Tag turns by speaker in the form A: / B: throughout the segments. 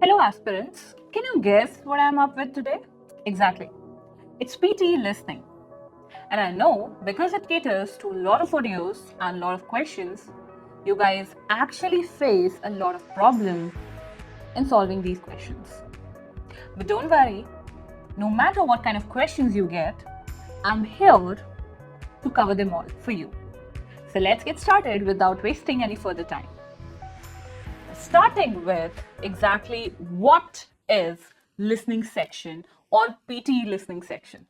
A: Hello aspirants, can you guess what I'm up with today? Exactly. It's PTE Listening. And I know because it caters to a lot of audios and a lot of questions, you guys actually face a lot of problems in solving these questions. But don't worry, no matter what kind of questions you get, I'm here to cover them all for you. So let's get started without wasting any further time. Starting with exactly what is listening section or PTE listening section.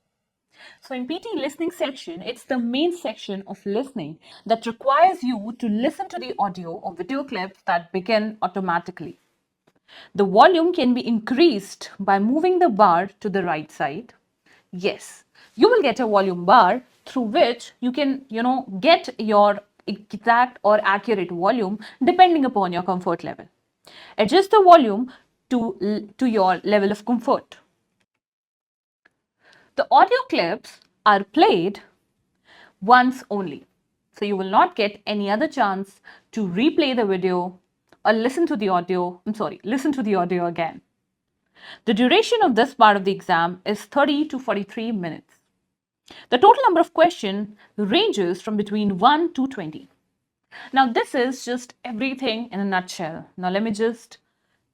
A: So in PTE listening section, it's the main section of listening that requires you to listen to the audio or video clips that begin automatically. The volume can be increased by moving the bar to the right side. Yes, you will get a volume bar through which you can, get your exact or accurate volume depending upon your comfort level. Adjust the volume to your level of comfort. The audio clips are played once only. So you will not get any other chance to replay the video or listen to the audio again. The duration of this part of the exam is 30 to 43 minutes. The total number of questions ranges from between 1 to 20. Now this is just everything in a nutshell. Now let me just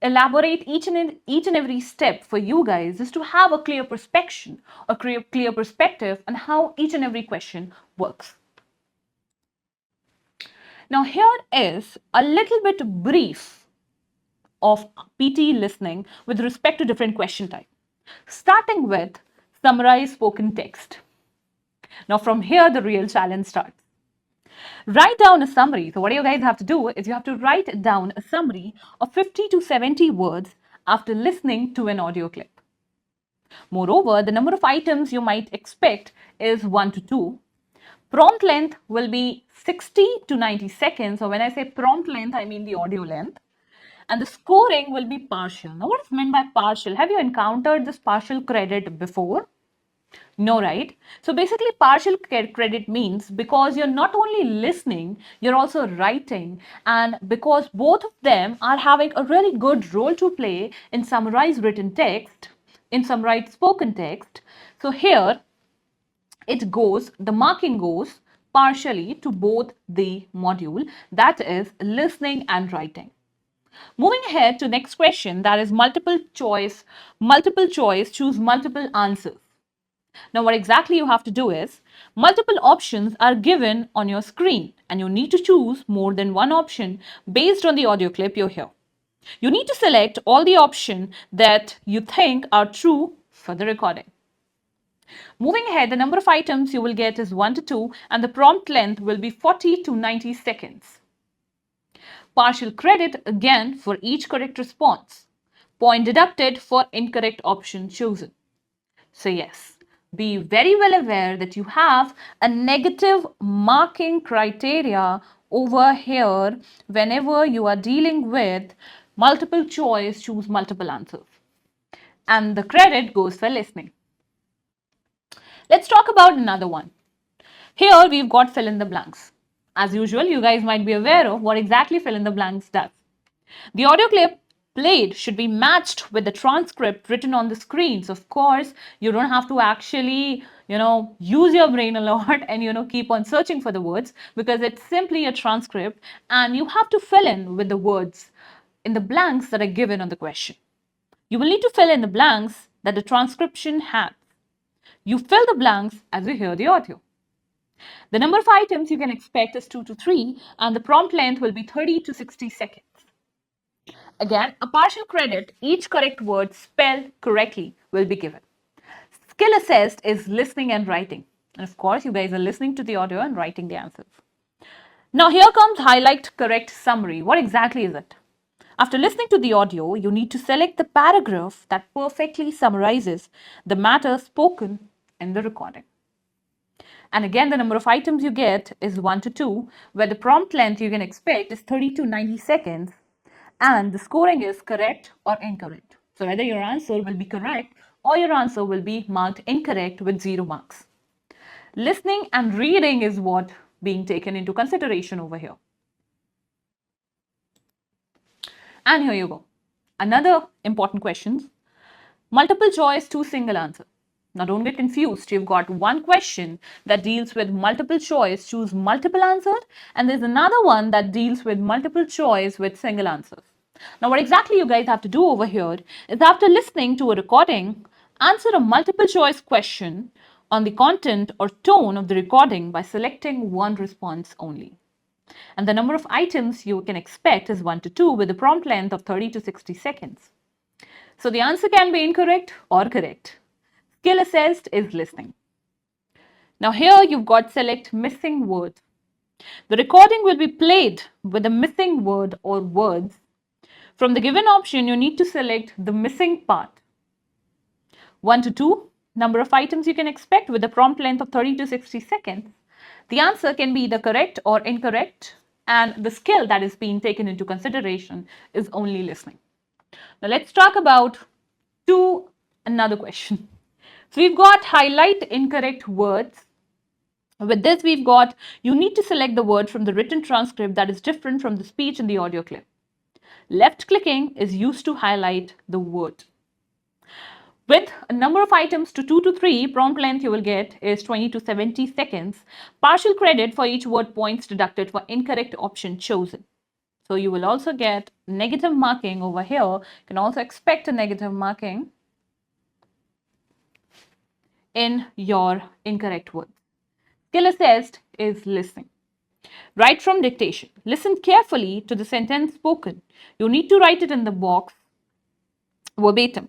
A: elaborate each and every step for you guys just to have a clear perspective on how each and every question works. Now here is a little bit brief of PTE listening with respect to different question type. Starting with summarize spoken text. Now from here the real challenge starts. Write down a summary. So what you guys have to do is you have to write down a summary of 50 to 70 words after listening to an audio clip. Moreover, the number of items you might expect is 1 to 2. Prompt length will be 60 to 90 seconds. So when I say prompt length, I mean the audio length. And the scoring will be partial. Now what is meant by partial? Have you encountered this partial credit before? No, right? So basically partial credit means because you're not only listening, you're also writing, and because both of them are having a really good role to play in summarized written text, in summarized spoken text. So here the marking goes partially to both the module, that is listening and writing. Moving ahead to next question, that is multiple choice, choose multiple answers. Now what exactly you have to do is, multiple options are given on your screen and you need to choose more than one option based on the audio clip you hear. You need to select all the options that you think are true for the recording. Moving ahead, the number of items you will get is 1 to 2 and the prompt length will be 40 to 90 seconds. Partial credit again for each correct response. Point deducted for incorrect option chosen. So yes, be very well aware that you have a negative marking criteria over here whenever you are dealing with multiple choice, choose multiple answers. And the credit goes for listening. Let's talk about another one. Here we've got fill in the blanks. As usual, you guys might be aware of what exactly fill in the blanks does. The audio clip played should be matched with the transcript written on the screen. So of course, you don't have to actually, use your brain a lot and, keep on searching for the words because it's simply a transcript and you have to fill in with the words in the blanks that are given on the question. You will need to fill in the blanks that the transcription has. You fill the blanks as you hear the audio. The number of items you can expect is 2 to 3 and the prompt length will be 30 to 60 seconds. Again, a partial credit, each correct word spelled correctly will be given. Skill assessed is listening and writing. And of course, you guys are listening to the audio and writing the answers. Now here comes highlight correct summary. What exactly is it? After listening to the audio, you need to select the paragraph that perfectly summarizes the matter spoken in the recording. And again, the number of items you get is 1 to 2, where the prompt length you can expect is 30 to 90 seconds. And the scoring is correct or incorrect. So whether your answer will be correct or your answer will be marked incorrect with 0 marks. Listening and reading is what being taken into consideration over here. And here you go. Another important question, multiple choice to single answer. Now don't get confused. You've got one question that deals with multiple choice, choose multiple answers, and there's another one that deals with multiple choice with single answers. Now what exactly you guys have to do over here is, after listening to a recording, answer a multiple choice question on the content or tone of the recording by selecting one response only. And the number of items you can expect is 1 to 2 with a prompt length of 30 to 60 seconds. So the answer can be incorrect or correct. Skill assessed is listening. Now here you've got select missing word. The recording will be played with a missing word or words. From the given option, you need to select the missing part. 1 to 2, number of items you can expect with a prompt length of 30 to 60 seconds. The answer can be either correct or incorrect, and the skill that is being taken into consideration is only listening. Now let's talk about another question. So we've got highlight incorrect words. With this, we've got you need to select the word from the written transcript that is different from the speech in the audio clip. Left clicking is used to highlight the word. With a number of items to 2 to 3, prompt length you will get is 20 to 70 seconds. Partial credit for each word points deducted for incorrect option chosen. So you will also get negative marking over here. You can also expect a negative marking in your incorrect words. Skill assessed is listening. Write from dictation. Listen carefully to the sentence spoken. You need to write it in the box verbatim.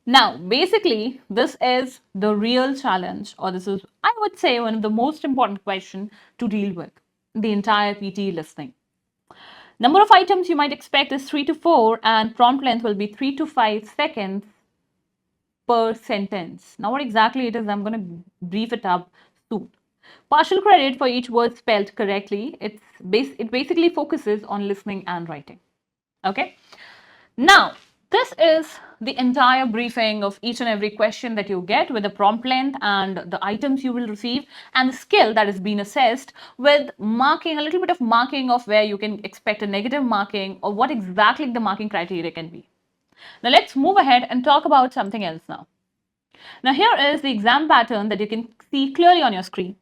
A: Now, basically, this is the real challenge, or this is, I would say, one of the most important questions to deal with the entire PTE listening. Number of items you might expect is 3 to 4, and prompt length will be 3 to 5 seconds per sentence. Now, what exactly it is, I'm going to brief it up soon. Partial credit for each word spelled correctly. It basically focuses on listening and writing. Okay. Now, this is the entire briefing of each and every question that you get with the prompt length and the items you will receive and the skill that is being assessed, with marking, a little bit of marking of where you can expect a negative marking or what exactly the marking criteria can be. Now let's move ahead and talk about something else now. Now here is the exam pattern that you can see clearly on your screen.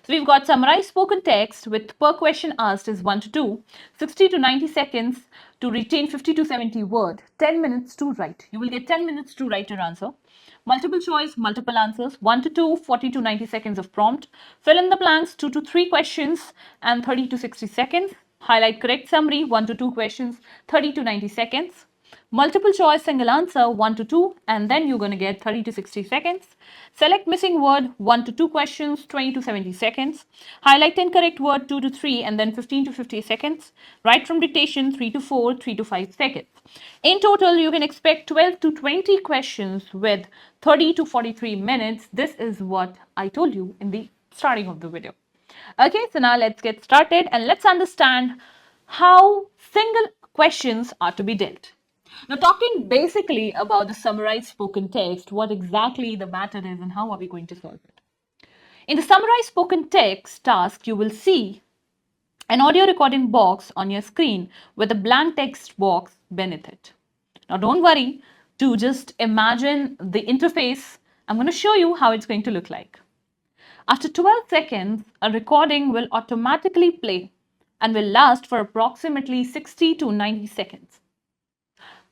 A: So we've got summarized spoken text with per question asked is 1 to 2, 60 to 90 seconds to retain 50 to 70 word, 10 minutes to write. You will get 10 minutes to write your answer. Multiple choice, multiple answers, 1 to 2, 40 to 90 seconds of prompt. Fill in the blanks, 2 to 3 questions and 30 to 60 seconds. Highlight correct summary, 1 to 2 questions, 30 to 90 seconds. Multiple choice single answer 1 to 2, and then you're going to get 30 to 60 seconds. Select missing word 1 to 2 questions, 20 to 70 seconds. Highlight incorrect word 2 to 3, and then 15 to 50 seconds. Write from dictation 3 to 4, 3 to 5 seconds. In total, you can expect 12 to 20 questions with 30 to 43 minutes. This is what I told you in the starting of the video. Okay, so now let's get started and let's understand how single questions are to be dealt. Now, talking basically about the summarized spoken text, what exactly the matter is and how are we going to solve it. In the summarized spoken text task, you will see an audio recording box on your screen with a blank text box beneath it. Now, don't worry to just imagine the interface. I'm going to show you how it's going to look like. After 12 seconds, a recording will automatically play and will last for approximately 60 to 90 seconds.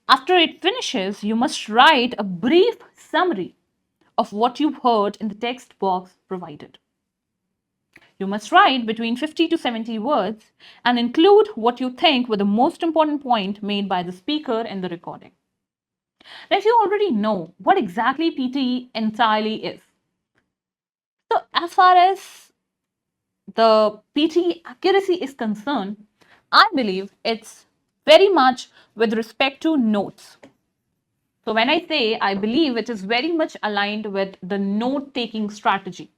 A: After it finishes, you must write a brief summary of what you heard in the text box provided. You must write between 50 to 70 words and include what you think were the most important point made by the speaker in the recording. Now, if you already know what exactly PTE entirely is, so as far as the PTE accuracy is concerned, I believe it's very much with respect to notes. So when I say I believe, it is very much aligned with the note-taking strategy.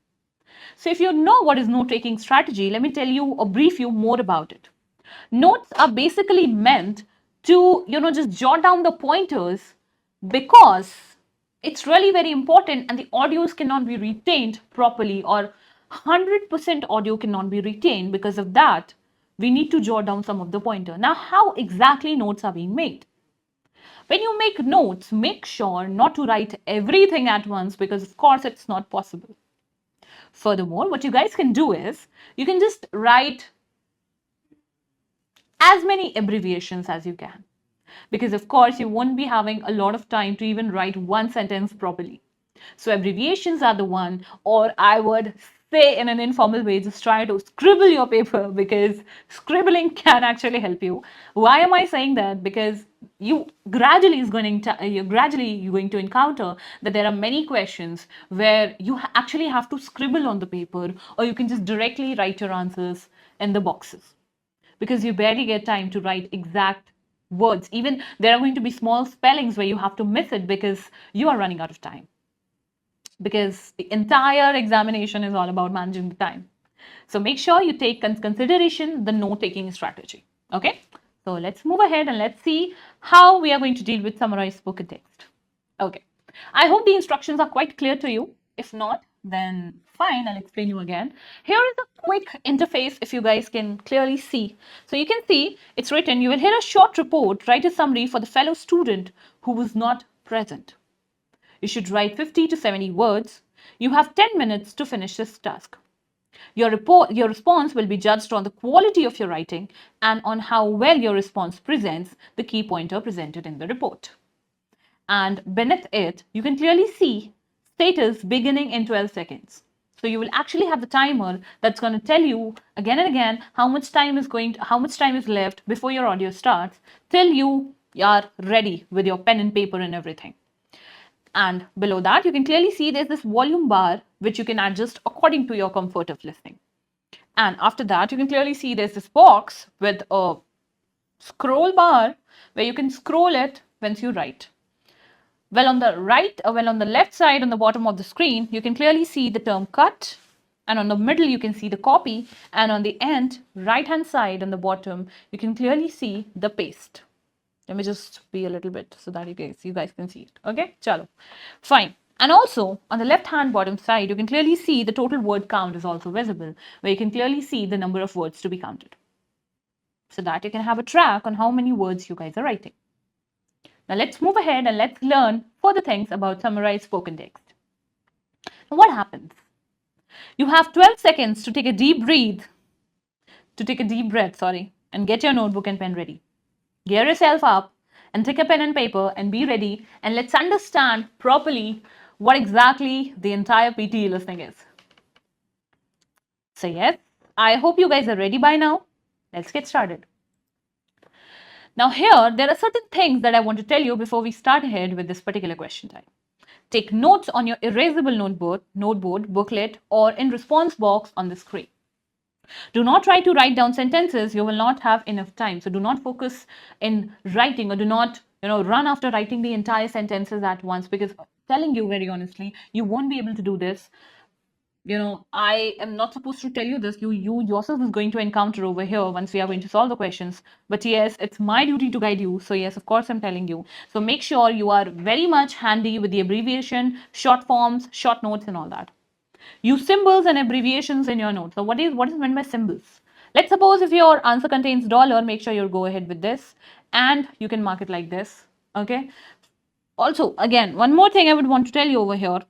A: So if you know what is note-taking strategy, let me tell you or brief you more about it. Notes are basically meant to, just jot down the pointers because it's really very important and the audios cannot be retained properly, or 100% audio cannot be retained. Because of that, we need to jot down some of the pointer. Now, how exactly notes are being made? When you make notes, make sure not to write everything at once because, of course, it's not possible. Furthermore, what you guys can do is you can just write as many abbreviations as you can because, of course, you won't be having a lot of time to even write one sentence properly. So abbreviations are the one, or I would say in an informal way, just try to scribble your paper because scribbling can actually help you. Why am I saying that? Because you're gradually going to encounter that there are many questions where you actually have to scribble on the paper, or you can just directly write your answers in the boxes because you barely get time to write exact words. Even there are going to be small spellings where you have to miss it because you are running out of time, because the entire examination is all about managing the time. So make sure you take consideration the note taking strategy. Okay, so let's move ahead and let's see how we are going to deal with summarized spoken text. Okay, I hope the instructions are quite clear to you. If not, then fine, I'll explain you again. Here is a quick interface if you guys can clearly see. So you can see it's written, you will hear a short report, write a summary for the fellow student who was not present. You should write 50 to 70 words. You have 10 minutes to finish this task. Your response will be judged on the quality of your writing and on how well your response presents the key pointer presented in the report. And beneath it, you can clearly see status beginning in 12 seconds. So you will actually have the timer that's going to tell you again and again how much time is left before your audio starts till you are ready with your pen and paper and everything. And below that, you can clearly see there's this volume bar, which you can adjust according to your comfort of listening. And after that, you can clearly see there's this box with a scroll bar where you can scroll it once you write. Well, on the left side on the bottom of the screen, you can clearly see the term cut. And on the middle, you can see the copy. And on the end, right-hand side on the bottom, you can clearly see the paste. Let me just be a little bit so that you guys can see it. Okay, chalo. Fine. And also on the left hand bottom side, you can clearly see the total word count is also visible, where you can clearly see the number of words to be counted, so that you can have a track on how many words you guys are writing. Now let's move ahead and let's learn further things about summarized spoken text. Now what happens? You have 12 seconds to take a deep breath, and get your notebook and pen ready. Gear yourself up and take a pen and paper and be ready, and let's understand properly what exactly the entire PTE listening is. So yes, I hope you guys are ready by now. Let's get started. Now here, there are certain things that I want to tell you before we start ahead with this particular question type. Take notes on your erasable noteboard, booklet, or in response box on the screen. Do not try to write down sentences. You will not have enough time. So do not focus in writing, or do not run after writing the entire sentences at once, because telling you very honestly, you won't be able to do this. I am not supposed to tell you this. You yourself is going to encounter over here once we are going to solve the questions. But yes, it's my duty to guide you. So yes, of course, I'm telling you. So make sure you are very much handy with the abbreviation, short forms, short notes, and all that. Use symbols and abbreviations in your notes. So what is meant by symbols? Let's suppose if your answer contains dollar, make sure you go ahead with this, and you can mark it like this. Okay. Also, again, one more thing I would want to tell you over here.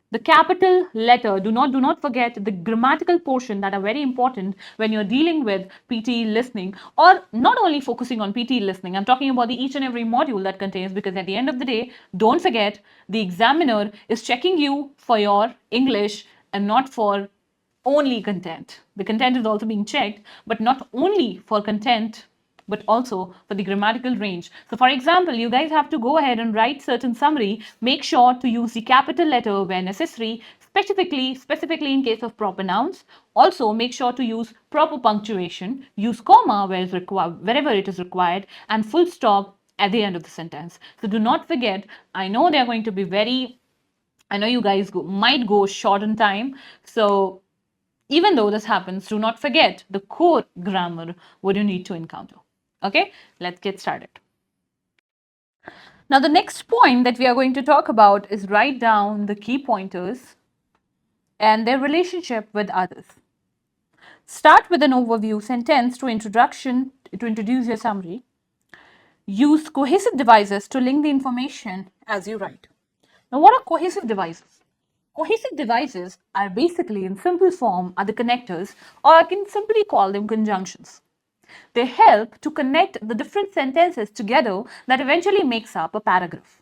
A: The capital letter, do not forget the grammatical portion that are very important when you're dealing with PTE listening, or not only focusing on PTE listening. I'm talking about each and every module that contains, because at the end of the day, don't forget the examiner is checking you for your English and not for only content. The content is also being checked, but not only for content, but also for the grammatical range. So for example, you guys have to go ahead and write certain summary. Make sure to use the capital letter where necessary, specifically in case of proper nouns. Also, make sure to use proper punctuation, use comma wherever it is required, and full stop at the end of the sentence. So do not forget, I know they're going to be I know you guys might go short on time. So even though this happens, do not forget the core grammar what you need to encounter. Okay, let's get started. Now, the next point that we are going to talk about is write down the key pointers and their relationship with others. Start with an overview sentence to introduce your summary. Use cohesive devices to link the information as you write. Now, what are cohesive devices? Cohesive devices are basically, in simple form, are the connectors, or I can simply call them conjunctions. They help to connect the different sentences together that eventually makes up a paragraph.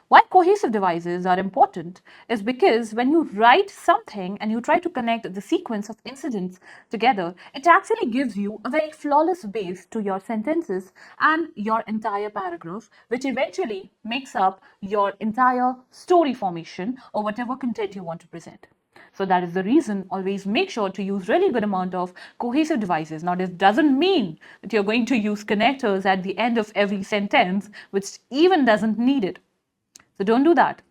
A: Why cohesive devices are important is because when you write something and you try to connect the sequence of incidents together, it actually gives you a very flawless base to your sentences and your entire paragraph, which eventually makes up your entire story formation or whatever content you want to present. So that is the reason always make sure to use really good amount of cohesive devices. Now this doesn't mean that you're going to use connectors at the end of every sentence, which even doesn't need it. So don't do that.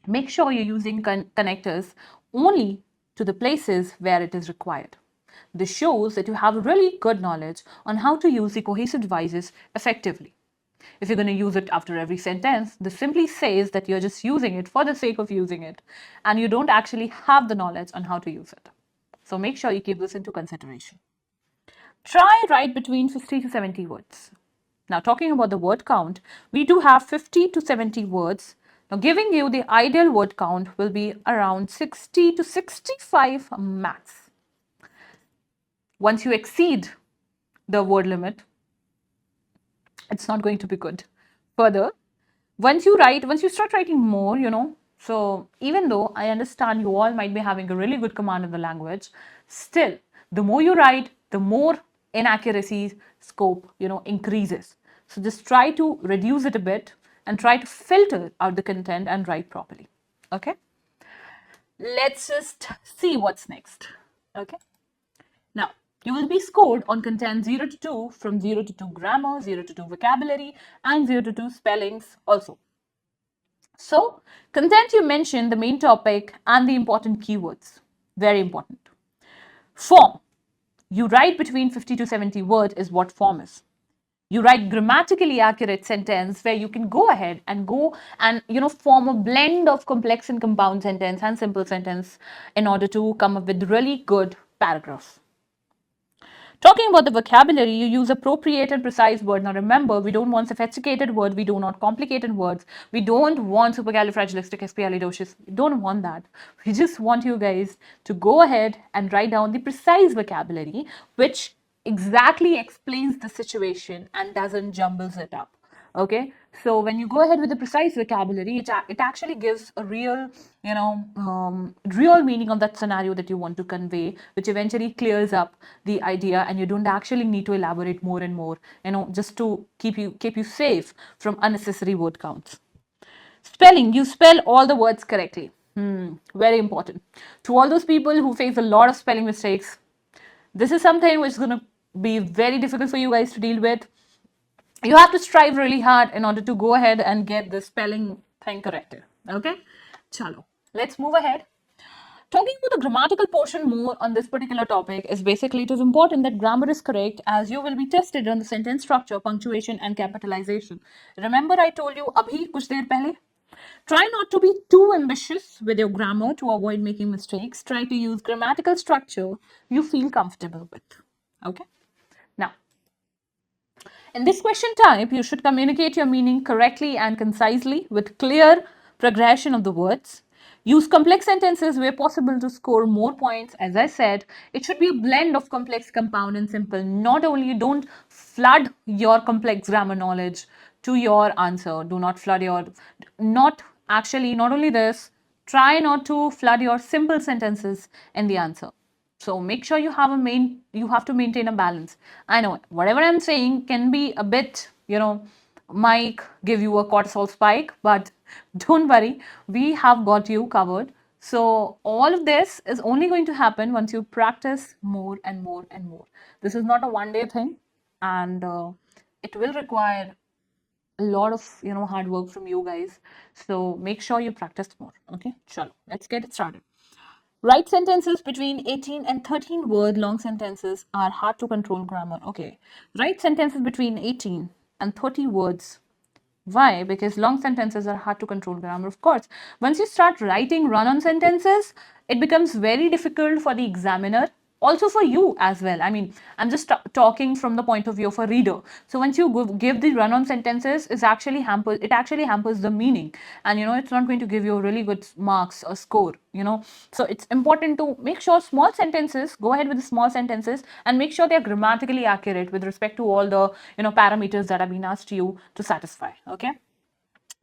A: Make sure you're using connectors only to the places where it is required. This shows that you have really good knowledge on how to use the cohesive devices effectively. If you're going to use it after every sentence, this simply says that you're just using it for the sake of using it and you don't actually have the knowledge on how to use it. So make sure you keep this into consideration. Try write between 50 to 70 words. Now, talking about the word count, we do have 50 to 70 words. Now, giving you the ideal word count will be around 60 to 65 max. Once you exceed the word limit, it's not going to be good. Further, once you start writing more, so even though I understand you all might be having a really good command of the language, still, the more you write, the more inaccuracy scope, increases. So just try to reduce it a bit and try to filter out the content and write properly. Okay? Let's just see what's next. Okay? Now, you will be scored on content 0 to 2 from 0 to 2 grammar, 0 to 2 vocabulary, and 0 to 2 spellings also. So, content you mention the main topic and the important keywords. Very important. Form. You write between 50 to 70 words is what form is. You write grammatically accurate sentence where you can go ahead and form a blend of complex and compound sentence and simple sentence in order to come up with really good paragraphs. Talking about the vocabulary, you use appropriate and precise word. Now remember, we don't want sophisticated words. We don't want complicated words. We don't want supercalifragilisticexpialidocious. We don't want that. We just want you guys to go ahead and write down the precise vocabulary, which exactly explains the situation and doesn't jumbles it up. Okay, so when you go ahead with the precise vocabulary, it actually gives a real real meaning of that scenario that you want to convey, which eventually clears up the idea and you don't actually need to elaborate more and more, just to keep you safe from unnecessary word counts. Spelling, you spell all the words correctly. Very important. To all those people who face a lot of spelling mistakes, this is something which is going to be very difficult for you guys to deal with. You have to strive really hard in order to go ahead and get the spelling thing corrected. Okay? Chalo. Let's move ahead. Talking about the grammatical portion more on this particular topic is basically it is important that grammar is correct as you will be tested on the sentence structure, punctuation and capitalization. Remember I told you abhi kuch der pehle? Try not to be too ambitious with your grammar to avoid making mistakes. Try to use grammatical structure you feel comfortable with. Okay? Now, in this question type, you should communicate your meaning correctly and concisely with clear progression of the words. Use complex sentences where possible to score more points. As I said, it should be a blend of complex, compound, and simple. Not only don't flood your complex grammar knowledge to your answer. Do not flood your, not only this, try not to flood your simple sentences in the answer. So make sure you have to maintain a balance. I know whatever I'm saying can be a bit, might give you a cortisol spike, but don't worry, we have got you covered. So all of this is only going to happen once you practice more and more and more. This is not a one-day thing, and it will require a lot of hard work from you guys. So make sure you practice more. Okay, chalo, let's get it started. Write sentences between 18 and 13 word long sentences are hard to control grammar. Okay. Write sentences between 18 and 30 words. Why? Because long sentences are hard to control grammar. Of course, once you start writing run-on sentences, it becomes very difficult for the examiner Also for you as well. I mean, I'm just talking from the point of view of a reader. So once you give the run-on sentences, it actually hampers the meaning, and it's not going to give you really good marks or score. So it's important to make sure small sentences, go ahead with the small sentences, and make sure they're grammatically accurate with respect to all the parameters that have been asked you to satisfy. Okay.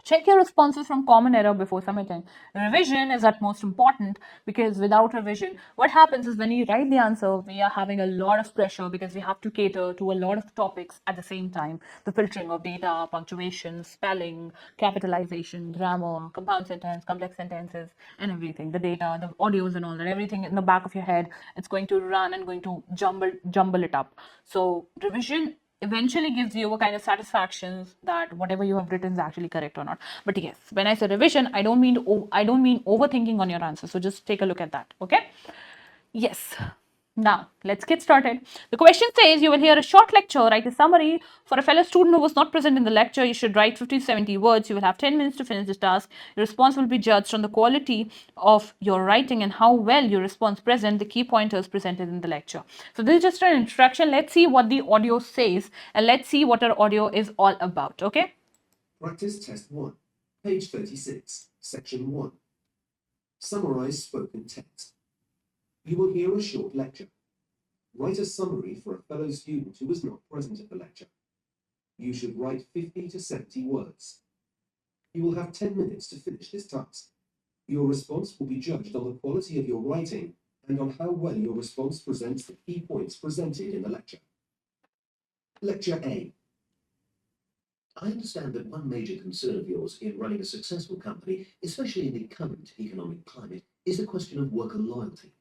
A: Check your responses from common error before submitting. Revision is at most important, because without revision, what happens is when you write the answer, we are having a lot of pressure because we have to cater to a lot of topics at the same time. The filtering of data, punctuation, spelling, capitalization, grammar, compound sentence, complex sentences, and everything. The data, the audios and all that, everything in the back of your head, it's going to run and going to jumble it up. So revision eventually gives you a kind of satisfaction that whatever you have written is actually correct or not. But yes, when I say revision, I don't mean overthinking on your answer. So just take a look at that. Okay. Yes. Now, let's get started. The question says you will hear a short lecture, write a summary. For a fellow student who was not present in the lecture, you should write 50 to 70 words. You will have 10 minutes to finish this task. Your response will be judged on the quality of your writing and how well your response present the key pointers presented in the lecture. So this is just an introduction. Let's see what the audio says, and let's see what our audio is all about. Okay?
B: Practice test 1, page 36, section 1. Summarize spoken text. You will hear a short lecture. Write a summary for a fellow student who was not present at the lecture. You should write 50 to 70 words. You will have 10 minutes to finish this task. Your response will be judged on the quality of your writing and on how well your response presents the key points presented in the lecture. Lecture A. I understand that one major concern of yours in running a successful company, especially in the current economic climate, is the question of worker loyalty.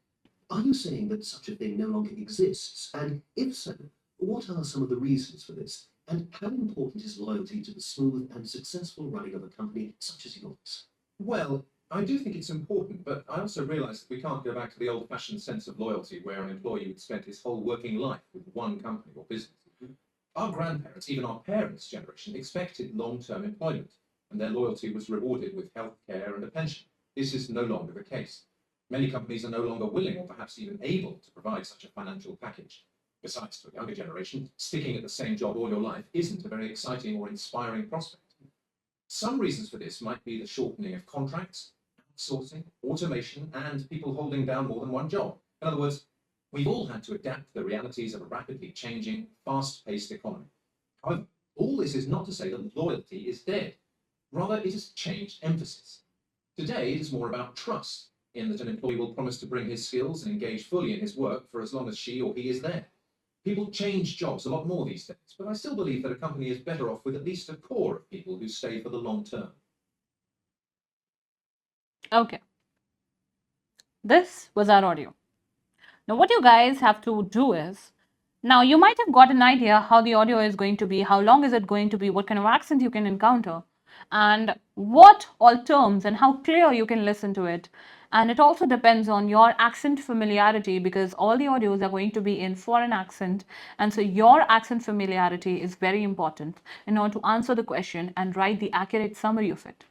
B: Are you saying that such a thing no longer exists? And if so, what are some of the reasons for this? And how important is loyalty to the smooth and successful running of a company such as yours?
C: Well, I do think it's important, but I also realise that we can't go back to the old-fashioned sense of loyalty where an employee would spend his whole working life with one company or business. Our grandparents, even our parents' generation, expected long-term employment, and their loyalty was rewarded with health care and a pension. This is no longer the case. Many companies are no longer willing or perhaps even able to provide such a financial package. Besides, to a younger generation, sticking at the same job all your life isn't a very exciting or inspiring prospect. Some reasons for this might be the shortening of contracts, outsourcing, automation, and people holding down more than one job. In other words, we've all had to adapt to the realities of a rapidly changing, fast-paced economy. However, all this is not to say that loyalty is dead. Rather, it has changed emphasis. Today, it is more about trust, in that an employee will promise to bring his skills and engage fully in his work for as long as she or he is there. People change jobs a lot more these days, but I still believe that a company is better off with at least a core of people who stay for the long term.
A: Okay. This was our audio. Now, what you guys have to do is, now you might have got an idea how the audio is going to be, how long is it going to be, what kind of accent you can encounter, and what all terms and how clear you can listen to it. And it also depends on your accent familiarity, because all the audios are going to be in foreign accent. And so your accent familiarity is very important in order to answer the question and write the accurate summary of it.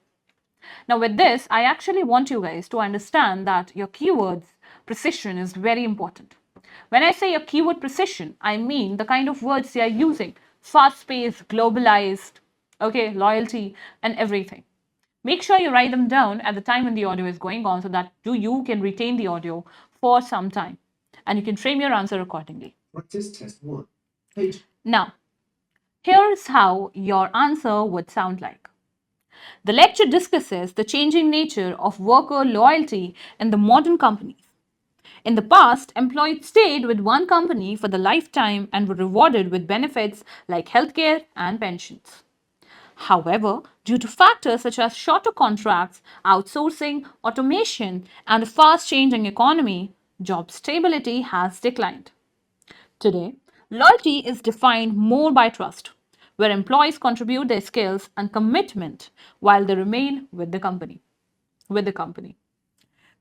A: Now with this, I actually want you guys to understand that your keywords precision is very important. When I say your keyword precision, I mean the kind of words they are using: fast-paced, globalized, okay, loyalty, and everything. Make sure you write them down at the time when the audio is going on so that you can retain the audio for some time and you can frame your answer accordingly.
B: Practice test 1, page.
A: Now, here's how your answer would sound like. The lecture discusses the changing nature of worker loyalty in the modern companies. In the past, employees stayed with one company for the lifetime and were rewarded with benefits like healthcare and pensions. However, due to factors such as shorter contracts, outsourcing, automation, and a fast changing economy, job stability has declined. Today, loyalty is defined more by trust, where employees contribute their skills and commitment while they remain with the company. With the company.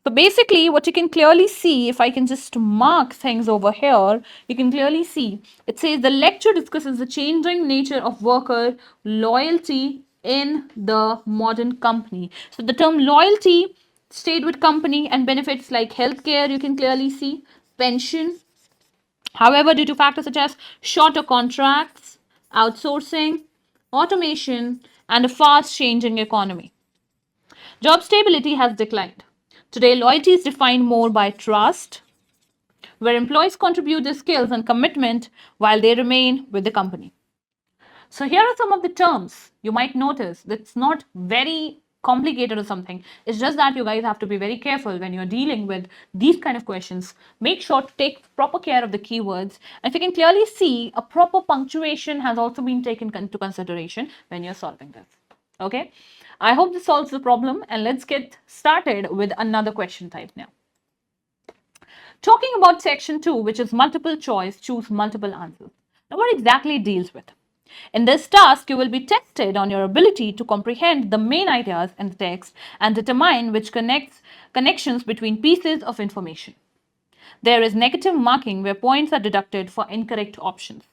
A: So basically, what you can clearly see, if I can just mark things over here, you can clearly see it says the lecture discusses the changing nature of worker loyalty in the modern company. So the term loyalty stayed with company, and benefits like healthcare, you can clearly see, pension, However, due to factors such as shorter contracts, outsourcing, automation, and a fast changing economy, job stability has declined. Today, loyalty is defined more by trust, where employees contribute their skills and commitment while they remain with the company. So here are some of the terms you might notice. That's not very complicated or something. It's just that you guys have to be very careful when you're dealing with these kind of questions. Make sure to take proper care of the keywords. And if you can clearly see, a proper punctuation has also been taken into consideration when you're solving this. Okay. I hope this solves the problem, and let's get started with another question type now. Talking about section 2, which is multiple choice, choose multiple answers. Now, what exactly it deals with? In this task, you will be tested on your ability to comprehend the main ideas in the text and determine which connections between pieces of information. There is negative marking where points are deducted for incorrect options.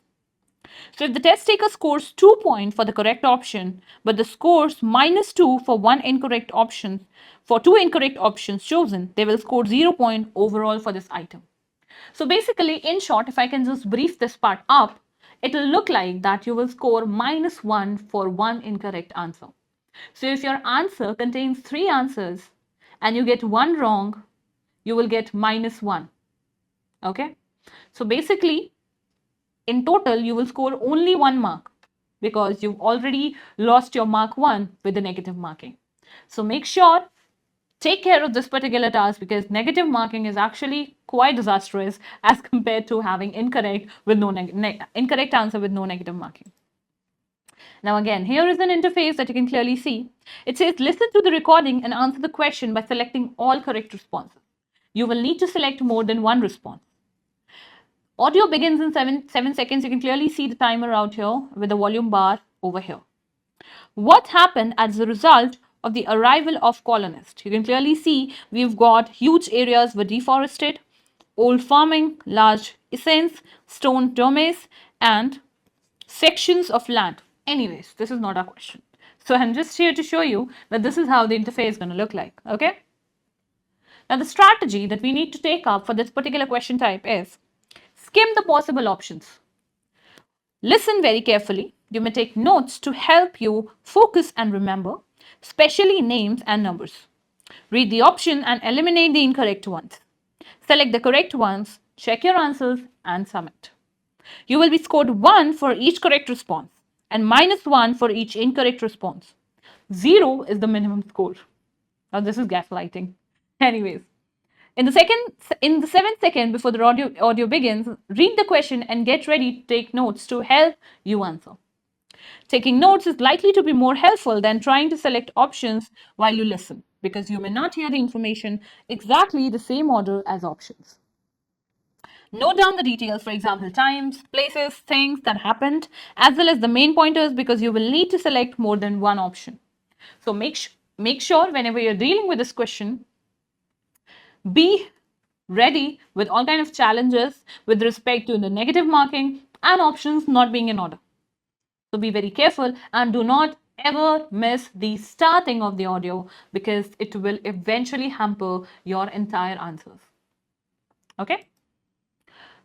A: So if the test taker scores 2 points for the correct option, but the scores -2 for one incorrect option, for two incorrect options chosen, they will score 0 point overall for this item. So basically, in short, if I can just brief this part up, it will look like that you will score -1 for one incorrect answer. So if your answer contains 3 answers and you get one wrong, you will get -1. Okay? So basically, in total, you will score only 1 mark because you've already lost your mark 1 with the negative marking. So make sure, take care of this particular task, because negative marking is actually quite disastrous as compared to having incorrect answer with no negative marking. Now again, here is an interface that you can clearly see. It says listen to the recording and answer the question by selecting all correct responses. You will need to select more than one response. Audio begins in 7 seconds. You can clearly see the timer out here with the volume bar over here. What happened as a result of the arrival of colonists? You can clearly see we've got huge areas were deforested, old farming, large essence, stone domes, and sections of land. Anyways, this is not our question. So I'm just here to show you that this is how the interface is going to look like. Okay. Now the strategy that we need to take up for this particular question type is skim the possible options. Listen very carefully. You may take notes to help you focus and remember, especially names and numbers. Read the option and eliminate the incorrect ones. Select the correct ones, check your answers, and submit. You will be scored 1 for each correct response and -1 for each incorrect response. 0 is the minimum score. Now, this is gaslighting. Anyways, in the 7th second before the audio begins, read the question and get ready to take notes to help you answer. Taking notes is likely to be more helpful than trying to select options while you listen, because you may not hear the information exactly the same order as options. Note down the details, for example, times, places, things that happened, as well as the main pointers, because you will need to select more than one option. So make sure whenever you're dealing with this question, be ready with all kind of challenges with respect to the negative marking and options not being in order. So be very careful and do not ever miss the starting of the audio, because it will eventually hamper your entire answers. Okay?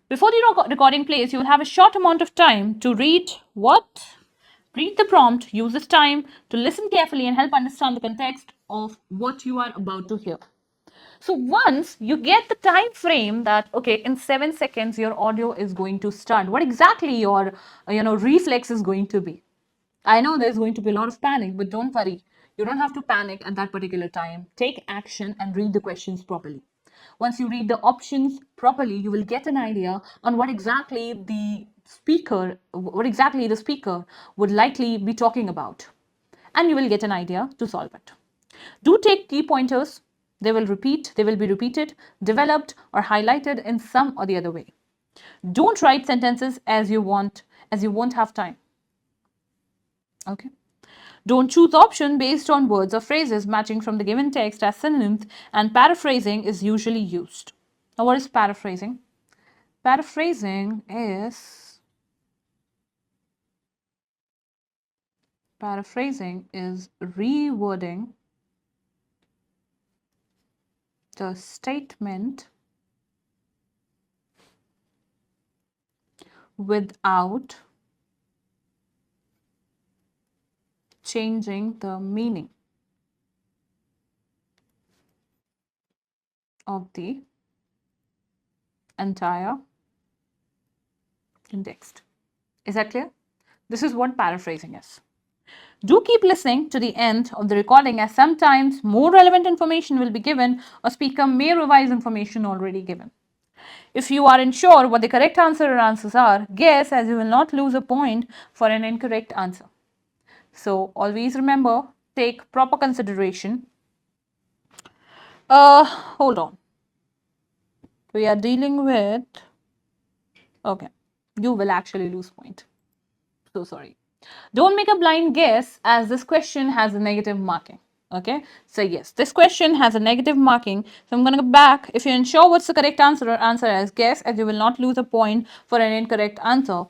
A: Before the recording plays, you will have a short amount of time to read the prompt, use this time to listen carefully and help understand the context of what you are about to hear. So once you get the time frame that, okay, in 7 seconds your audio is going to start, what exactly your reflex is going to be. I know there's going to be a lot of panic, but don't worry. You don't have to panic at that particular time. Take action and read the questions properly. Once you read the options properly, you will get an idea on what exactly the speaker would likely be talking about. And you will get an idea to solve it. Do take key pointers. They will be repeated, developed, or highlighted in some or the other way. Don't write sentences as you won't have time. Okay. Don't choose option based on words or phrases matching from the given text as synonyms, and paraphrasing is usually used. Now, what is paraphrasing? Paraphrasing is rewording the statement without changing the meaning of the entire context. Is that clear? This is what paraphrasing is. Do keep listening to the end of the recording, as sometimes more relevant information will be given or speaker may revise information already given. If you are unsure what the correct answer or answers are, guess, as you will not lose a point for an incorrect answer. So always remember, take proper consideration. Hold on. We are dealing with, okay, you will actually lose point. So sorry. Don't make a blind guess, as this question has a negative marking. Okay, so yes, this question has a negative marking. So I'm going to go back. If you're unsure what's the correct answer or answer as guess, as you will not lose a point for an incorrect answer.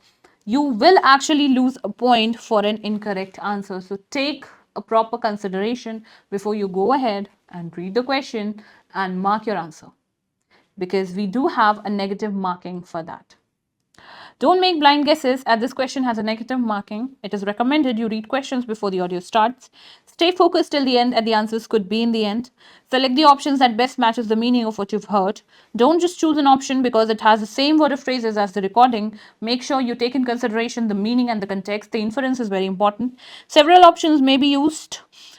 A: You will actually lose a point for an incorrect answer. So take a proper consideration before you go ahead and read the question and mark your answer, because we do have a negative marking for that. Don't make blind guesses, as this question has a negative marking. It is recommended you read questions before the audio starts. Stay focused till the end, as the answers could be in the end. Select the options that best matches the meaning of what you've heard. Don't just choose an option because it has the same word or phrases as the recording. Make sure you take in consideration the meaning and the context. The inference is very important. Several options may be used,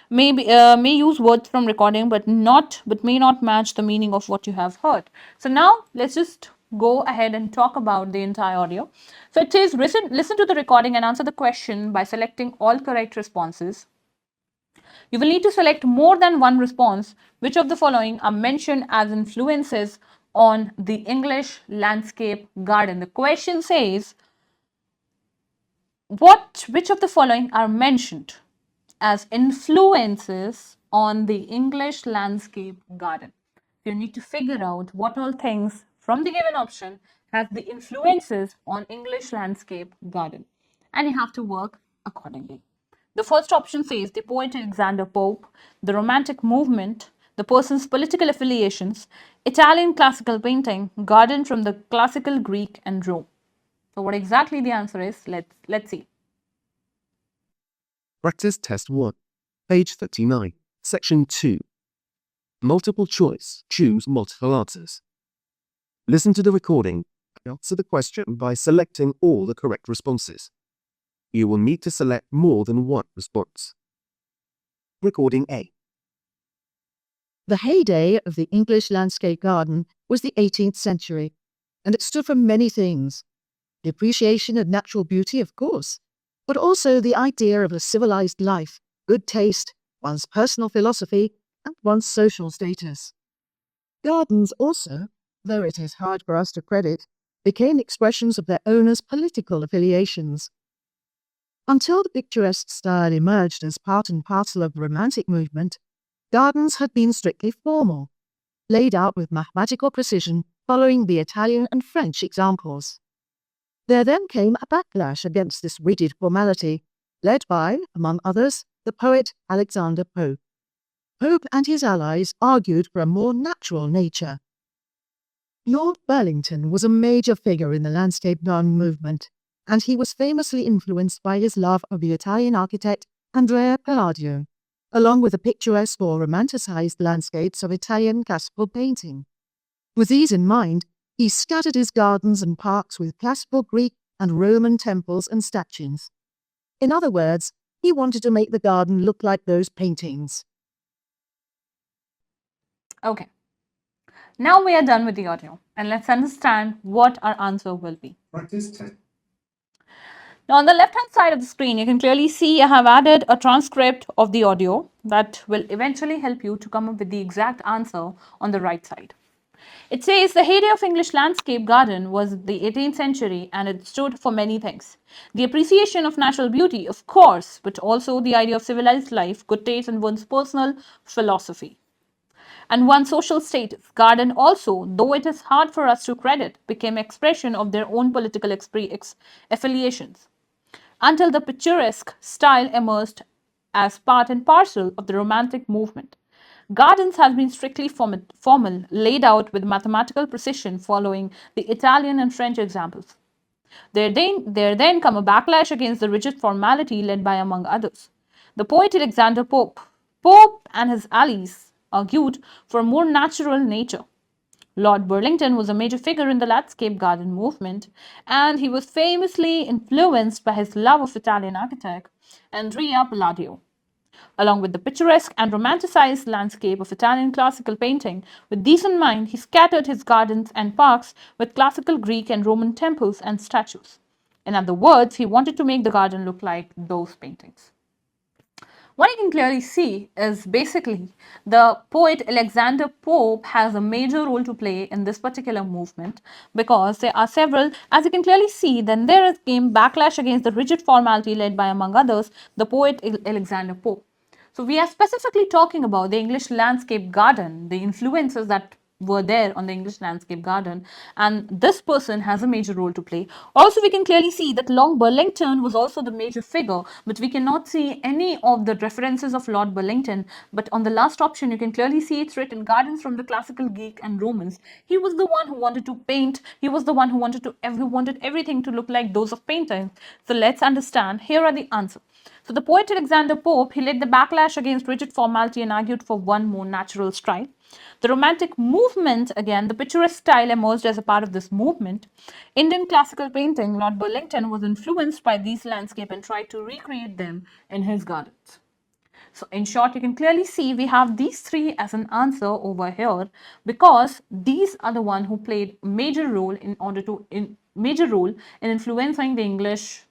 A: may use words from recording, but may not match the meaning of what you have heard. So now let's just go ahead and talk about the entire audio. So it says, listen to the recording and answer the question by selecting all correct responses. You will need to select more than one response. Which of the following are mentioned as influences on the English landscape garden? The question says, which of the following are mentioned as influences on the English landscape garden? You need to figure out what all things from the given option have the influences on English landscape garden, and you have to work accordingly. The first option says the poet Alexander Pope, the Romantic movement, the person's political affiliations, Italian classical painting, garden from the classical Greek and Rome. So what exactly the answer is, let's see.
B: Practice Test 1, page 39, section 2. Multiple choice. Choose multiple answers. Listen to the recording and answer the question by selecting all the correct responses. You will need to select more than one response. Recording A.
D: The heyday of the English landscape garden was the 18th century, and it stood for many things. The appreciation of natural beauty, of course, but also the idea of a civilized life, good taste, one's personal philosophy, and one's social status. Gardens also, though it is hard for us to credit, became expressions of their owners' political affiliations. Until the picturesque style emerged as part and parcel of the Romantic movement, gardens had been strictly formal, laid out with mathematical precision following the Italian and French examples. There then came a backlash against this rigid formality, led by, among others, the poet Alexander Pope. Pope and his allies argued for a more natural nature. Lord Burlington was a major figure in the landscape garden movement, and he was famously influenced by his love of the Italian architect Andrea Palladio, along with the picturesque or romanticized landscapes of Italian classical painting. With these in mind, he scattered his gardens and parks with classical Greek and Roman temples and statues. In other words, he wanted to make the garden look like those paintings.
A: Okay. Now we are done with the audio, and let's understand what our answer will be.
B: Practice test.
A: Now on the left hand side of the screen, you can clearly see I have added a transcript of the audio that will eventually help you to come up with the exact answer on the right side. It says the heyday of English landscape garden was the 18th century, and it stood for many things. The appreciation of natural beauty, of course, but also the idea of civilized life, good taste, and one's personal philosophy. And one's social status. Garden also, though it is hard for us to credit, became expression of their own political affiliations, until the picturesque style emerged as part and parcel of the Romantic movement. Gardens has been strictly formal, laid out with mathematical precision following the Italian and French examples. There then come a backlash against the rigid formality led by, among others, the poet Alexander Pope. Pope and his allies argued for a more natural nature. Lord Burlington was a major figure in the landscape garden movement, and he was famously influenced by his love of Italian architect Andrea Palladio. Along with the picturesque and romanticized landscape of Italian classical painting, with these in mind, he scattered his gardens and parks with classical Greek and Roman temples and statues. In other words, he wanted to make the garden look like those paintings. What you can clearly see is basically the poet Alexander Pope has a major role to play in this particular movement, because there are several, as you can clearly see, then there came backlash against the rigid formality led by, among others, the poet Alexander Pope. So we are specifically talking about the English landscape garden, the influences that were there on the English landscape garden, and this person has a major role to play. Also, we can clearly see that Lord Burlington was also the major figure, but we cannot see any of the references of Lord Burlington. But on the last option, you can clearly see it's written gardens from the classical Greek and Romans. He was the one who wanted to paint. He was the one who wanted everything to look like those of paintings. So let's understand. Here are the answers. So the poet Alexander Pope, he led the backlash against rigid formality and argued for one more natural style. The Romantic movement, again, the picturesque style emerged as a part of this movement. Indian classical painting, Lord Burlington was influenced by these landscapes and tried to recreate them in his gardens. So in short, you can clearly see we have these three as an answer over here, because these are the one who played major role in influencing the English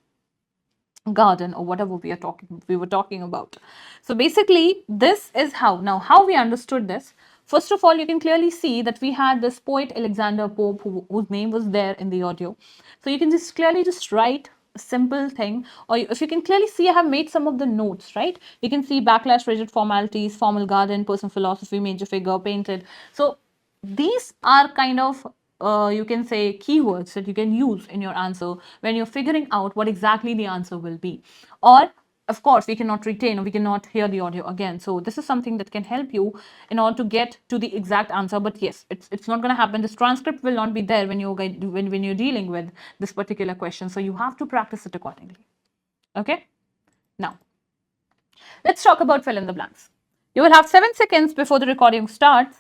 A: garden, or whatever we were talking about. So basically, this is how we understood this. First of all, you can clearly see that we had this poet Alexander Pope, whose name was there in the audio. So you can just clearly just write a simple thing, or if you can clearly see, I have made some of the notes, right? You can see backlash, rigid formalities, formal garden, personal philosophy, major figure, painted. So these are kind of you can say keywords that you can use in your answer when you're figuring out what exactly the answer will be. Or of course, we cannot retain, or we cannot hear the audio again. So this is something that can help you in order to get to the exact answer. But yes, it's not going to happen. This transcript will not be there when you're dealing with this particular question. So you have to practice it accordingly. Okay. Now, let's talk about fill in the blanks. You will have 7 seconds before the recording starts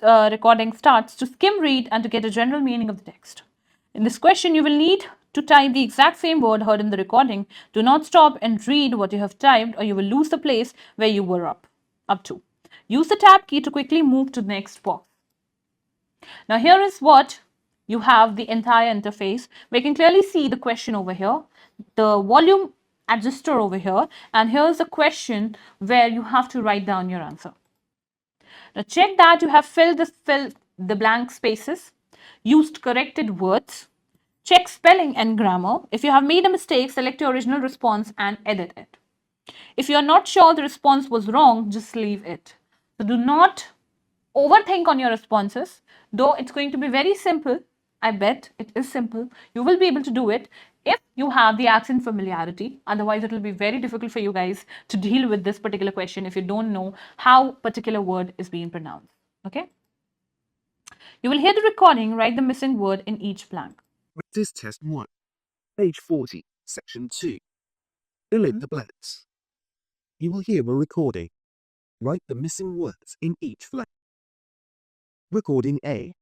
A: to skim read and to get a general meaning of the text. In this question, you will need to type the exact same word heard in the recording. Do not stop and read what you have typed, or you will lose the place where you were up to. Use the tab key to quickly move to the next box. Now here is what you have, the entire interface. We can clearly see the question over here, the volume adjuster over here, and here's the question where you have to write down your answer. Now check that you have filled the blank spaces, used corrected words, check spelling and grammar. If you have made a mistake, select your original response and edit it. If you are not sure the response was wrong, just leave it. So do not overthink on your responses, though it's going to be very simple. I bet it is simple. You will be able to do it if you have the accent familiarity. Otherwise, it will be very difficult for you guys to deal with this particular question if you don't know how particular word is being pronounced. Okay? You will hear the recording, write the missing word in each blank.
B: Practice test 1. Page 40, section 2. Fill in the blanks. You will hear a recording. Write the missing words in each blank. Recording A.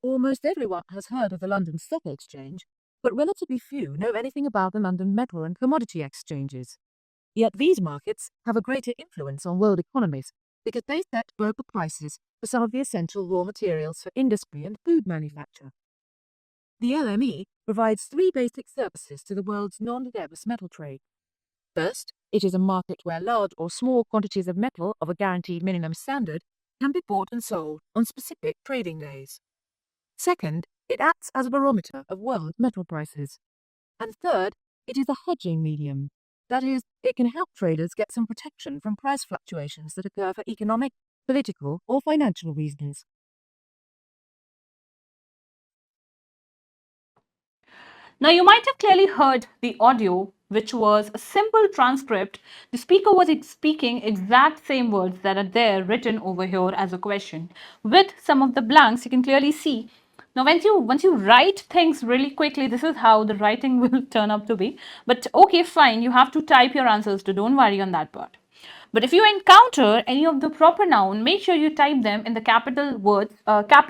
D: Almost everyone has heard of the London Stock Exchange, but relatively few know anything about the London metal and commodity exchanges. Yet these markets have a greater influence on world economies because they set broker prices for some of the essential raw materials for industry and food manufacture. The LME provides 3 basic services to the world's non-ferrous metal trade. First, it is a market where large or small quantities of metal of a guaranteed minimum standard can be bought and sold on specific trading days. Second, it acts as a barometer of world metal prices. And third, it is a hedging medium. That is, it can help traders get some protection from price fluctuations that occur for economic, political, or financial reasons.
A: Now, you might have clearly heard the audio, which was a simple transcript. The speaker was speaking exact same words that are there written over here as a question. With some of the blanks, you can clearly see Now, once you write things really quickly, this is how the writing will turn up to be. But okay, fine, you have to type your answers too. Don't worry on that part. But if you encounter any of the proper noun, make sure you type them in the capital words.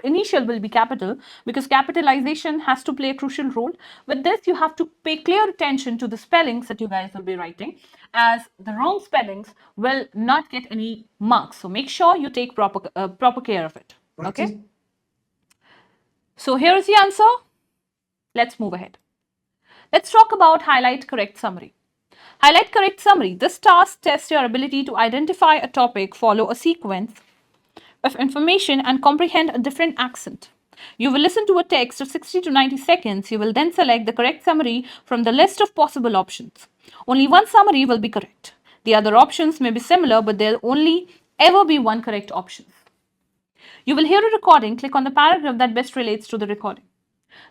A: Initial will be capital because capitalization has to play a crucial role. With this, you have to pay clear attention to the spellings that you guys will be writing, as the wrong spellings will not get any marks. So make sure you take proper care of it.
B: Practice.
A: Okay. So here's the answer. Let's move ahead. Let's talk about highlight correct summary. Highlight correct summary. This task tests your ability to identify a topic, follow a sequence of information, and comprehend a different accent. You will listen to a text of 60 to 90 seconds. You will then select the correct summary from the list of possible options. Only one summary will be correct. The other options may be similar, but there'll only ever be one correct option. You will hear a recording. Click on the paragraph that best relates to the recording.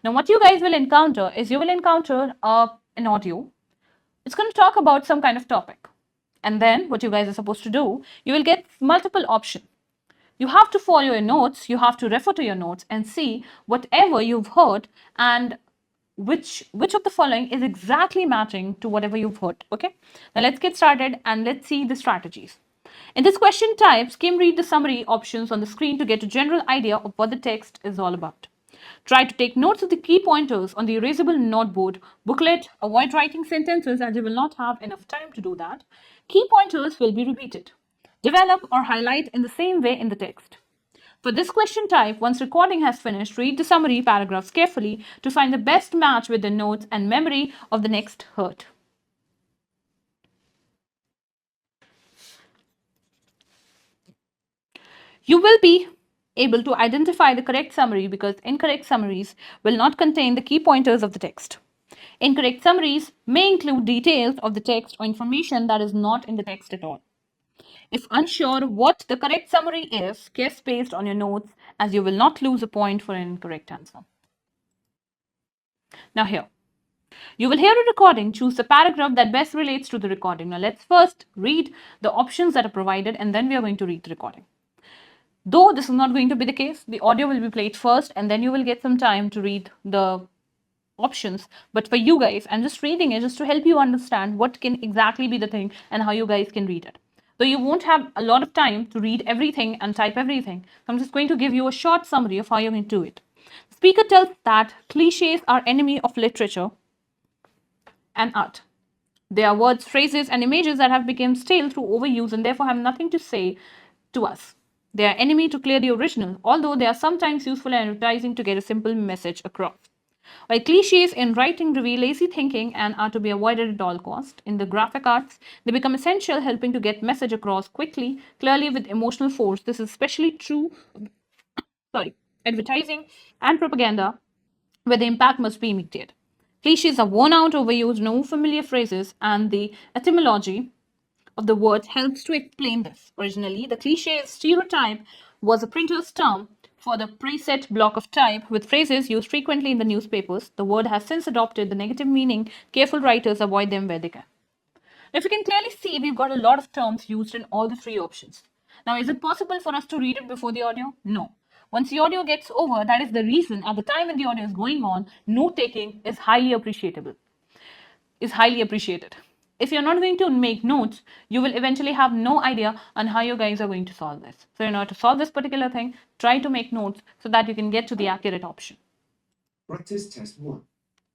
A: Now, what you guys will encounter is you will encounter an audio. It's going to talk about some kind of topic. And then what you guys are supposed to do, you will get multiple options. You have to follow your notes, you have to refer to your notes and see whatever you've heard and which of the following is exactly matching to whatever you've heard. Okay, now let's get started and let's see the strategies. In this question type, skim read the summary options on the screen to get a general idea of what the text is all about. Try to take notes of the key pointers on the erasable noteboard booklet. Avoid writing sentences as you will not have enough time to do that. Key pointers will be repeated. Develop or highlight in the same way in the text. For this question type, once recording has finished, read the summary paragraphs carefully to find the best match with the notes and memory of the next heard. You will be able to identify the correct summary because incorrect summaries will not contain the key pointers of the text. Incorrect summaries may include details of the text or information that is not in the text at all. If unsure what the correct summary is, guess based on your notes as you will not lose a point for an incorrect answer. Now here, you will hear a recording, choose the paragraph that best relates to the recording. Now let's first read the options that are provided and then we are going to read the recording. Though this is not going to be the case, the audio will be played first and then you will get some time to read the options. But for you guys, I'm just reading it just to help you understand what can exactly be the thing and how you guys can read it. Though you won't have a lot of time to read everything and type everything, so I'm just going to give you a short summary of how you're going to do it. The speaker tells that cliches are enemy of literature and art. They are words, phrases, and images that have become stale through overuse and therefore have nothing to say to us. They are enemy to clear the original, although they are sometimes useful in advertising to get a simple message across. While cliches in writing reveal lazy thinking and are to be avoided at all costs, in the graphic arts, they become essential, helping to get message across quickly, clearly with emotional force. This is especially true of advertising and propaganda, where the impact must be immediate. Cliches are worn out, overused, no familiar phrases, and the etymology of the word helps to explain this. Originally, the cliche stereotype was a printer's term for the preset block of type with phrases used frequently in the newspapers. The word has since adopted the negative meaning. Careful writers avoid them where they can. If you can clearly see, we've got a lot of terms used in all the three options. Now, is it possible for us to read it before the audio? No. Once the audio gets over, that is the reason at the time when the audio is going on, note taking is highly appreciated. If you're not going to make notes, you will eventually have no idea on how you guys are going to solve this. So in order to solve this particular thing, try to make notes so that you can get to the accurate option.
B: Practice test 1,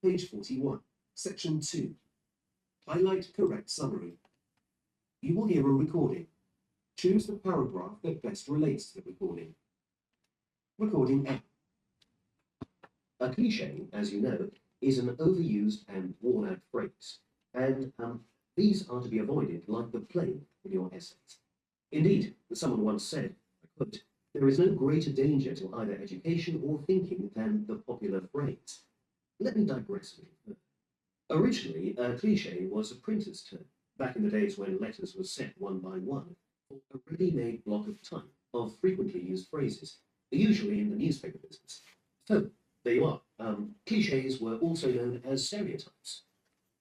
B: page 41, section 2. Highlight correct summary. You will hear a recording. Choose the paragraph that best relates to the recording. Recording A. A cliche, as you know, is an overused and worn-out phrase, and these are to be avoided like the plague in your essays. Indeed, someone once said, I quote, "There is no greater danger to either education or thinking than the popular phrase." Let me digress a little further. Originally, a cliche was a printer's term, back in the days when letters were set one by one, for a ready-made block of type of frequently used phrases, usually in the newspaper business. So, there you are. Cliches were also known as stereotypes.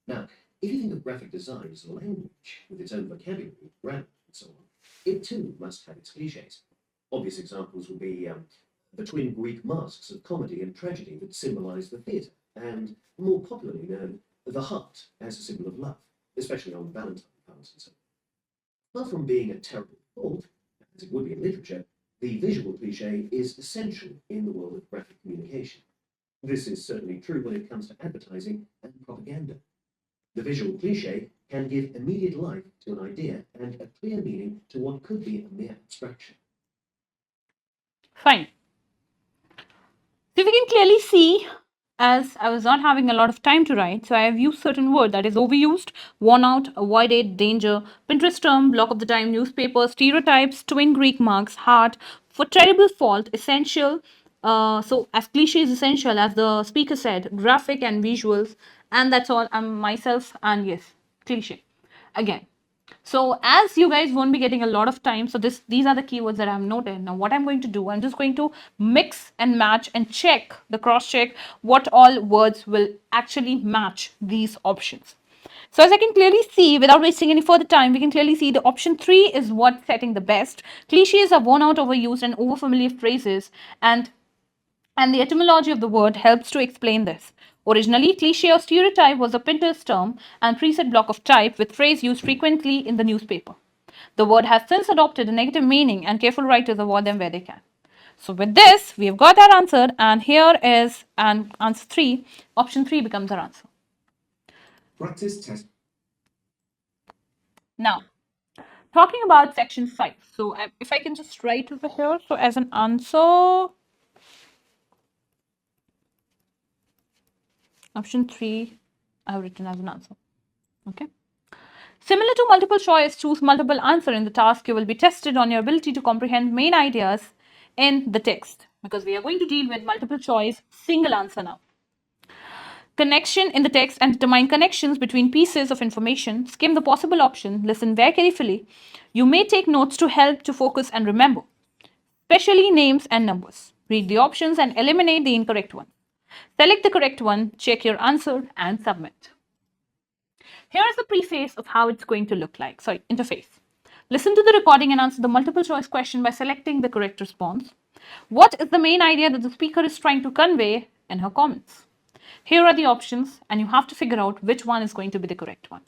B: Now, if you think of graphic design as a language with its own vocabulary, grammar, and so on, it too must have its cliches. Obvious examples would be the twin Greek masks of comedy and tragedy that symbolise the theatre, and more popularly known, the heart as a symbol of love, especially on Valentine's cards and so on. Far from being a terrible fault, as it would be in literature, the visual cliche is essential in the world of graphic communication. This is certainly true when it comes to advertising and propaganda. The visual cliche can give immediate life to an idea and a clear meaning to what could be a mere abstraction.
A: Fine. So we can clearly see, as I was not having a lot of time to write, so I have used certain word that is overused, worn out, avoided, danger, Pinterest term, block of the time, newspaper, stereotypes, twin Greek marks, heart, for terrible fault, essential. So as cliche is essential, as the speaker said, graphic and visuals, and that's all. I'm myself, and yes, cliche. Again, so as you guys won't be getting a lot of time, so these are the keywords that I've noted. Now what I'm going to do, I'm just going to mix and match and check, the cross check, what all words will actually match these options. So as I can clearly see, without wasting any further time, we can clearly see the option 3 is what's setting the best. Cliches are worn out, overused and overfamiliar phrases, and the etymology of the word helps to explain this. Originally, cliche or stereotype was a Pinterest term and preset block of type with phrase used frequently in the newspaper. The word has since adopted a negative meaning and careful writers avoid them where they can. So with this, we have got that answered, and here is an answer 3. Option 3 becomes our answer.
B: Practice test.
A: Now, talking about section 5. So if I can just write over here, so as an answer, option 3, I have written as an answer. Okay. Similar to multiple choice, choose multiple answer in the task. You will be tested on your ability to comprehend main ideas in the text, because we are going to deal with multiple choice, single answer now. Connection in the text and determine connections between pieces of information. Skim the possible option. Listen very carefully. You may take notes to help to focus and remember, especially names and numbers. Read the options and eliminate the incorrect one. Select the correct one, check your answer and submit. Here is the preface of how it's going to look like. Sorry, interface. Listen to the recording and answer the multiple choice question by selecting the correct response. What is the main idea that the speaker is trying to convey in her comments? Here are the options, and you have to figure out which one is going to be the correct one.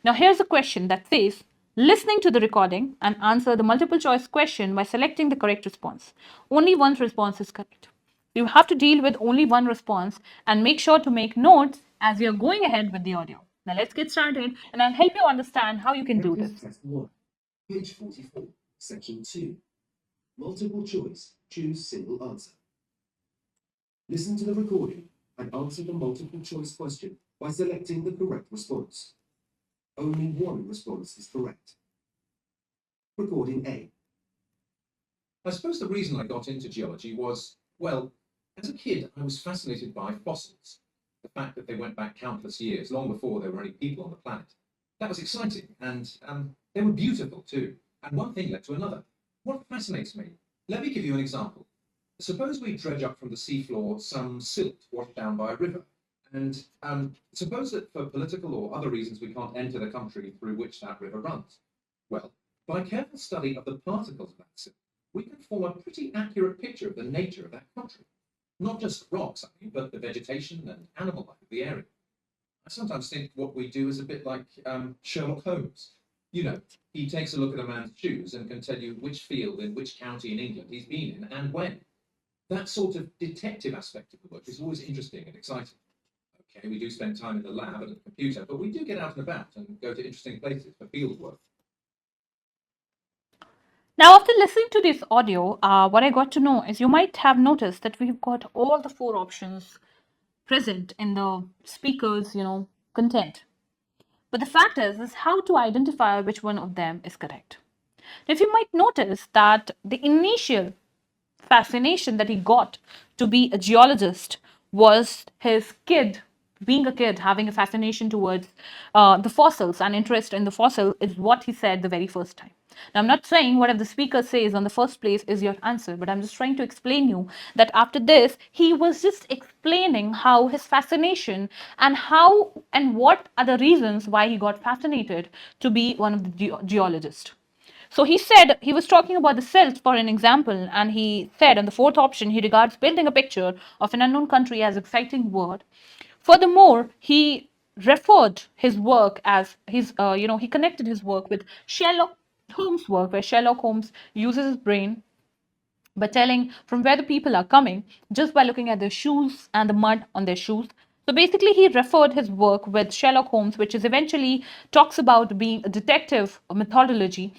A: Now, here's a question that says, listening to the recording and answer the multiple choice question by selecting the correct response. Only one response is correct. You have to deal with only one response and make sure to make notes as you're going ahead with the audio. Now let's get started, and I'll help you understand how you can do this.
B: Test 1. Page 44, section 2. Multiple choice. Choose single answer. Listen to the recording and answer the multiple choice question by selecting the correct response. Only one response is correct. Recording A.
C: I suppose the reason I got into geology was, well, as a kid, I was fascinated by fossils. The fact that they went back countless years, long before there were any people on the planet. That was exciting, and they were beautiful too. And one thing led to another. What fascinates me? Let me give you an example. Suppose we dredge up from the seafloor some silt washed down by a river. And suppose that for political or other reasons we can't enter the country through which that river runs. Well, by careful study of the particles of that silt, we can form a pretty accurate picture of the nature of that country. Not just rocks, I mean, but the vegetation and animal life of the area. I sometimes think what we do is a bit like Sherlock Holmes. You know, he takes a look at a man's shoes and can tell you which field in which county in England he's been in and when. That sort of detective aspect of the work is always interesting and exciting. Okay, we do spend time in the lab and at the computer, but we do get out and about and go to interesting places for field work.
A: Now, after listening to this audio, what I got to know is you might have noticed that we've got all the 4 options present in the speaker's, content. But the fact is how to identify which one of them is correct. Now, if you might notice that the initial fascination that he got to be a geologist was his kid, being a kid, having a fascination towards the fossils and interest in the fossil is what he said the very first time. Now, I'm not saying whatever the speaker says on the first place is your answer, but I'm just trying to explain you that after this, he was just explaining how his fascination and how and what are the reasons why he got fascinated to be one of the geologists. So he said he was talking about the cells for an example, and he said on the fourth option he regards painting a picture of an unknown country as exciting word. Furthermore, he referred his work as he connected his work with Sherlock Holmes' work, where Sherlock Holmes uses his brain by telling from where the people are coming just by looking at their shoes and the mud on their shoes. So basically, he referred his work with Sherlock Holmes, which is eventually talks about being a detective methodology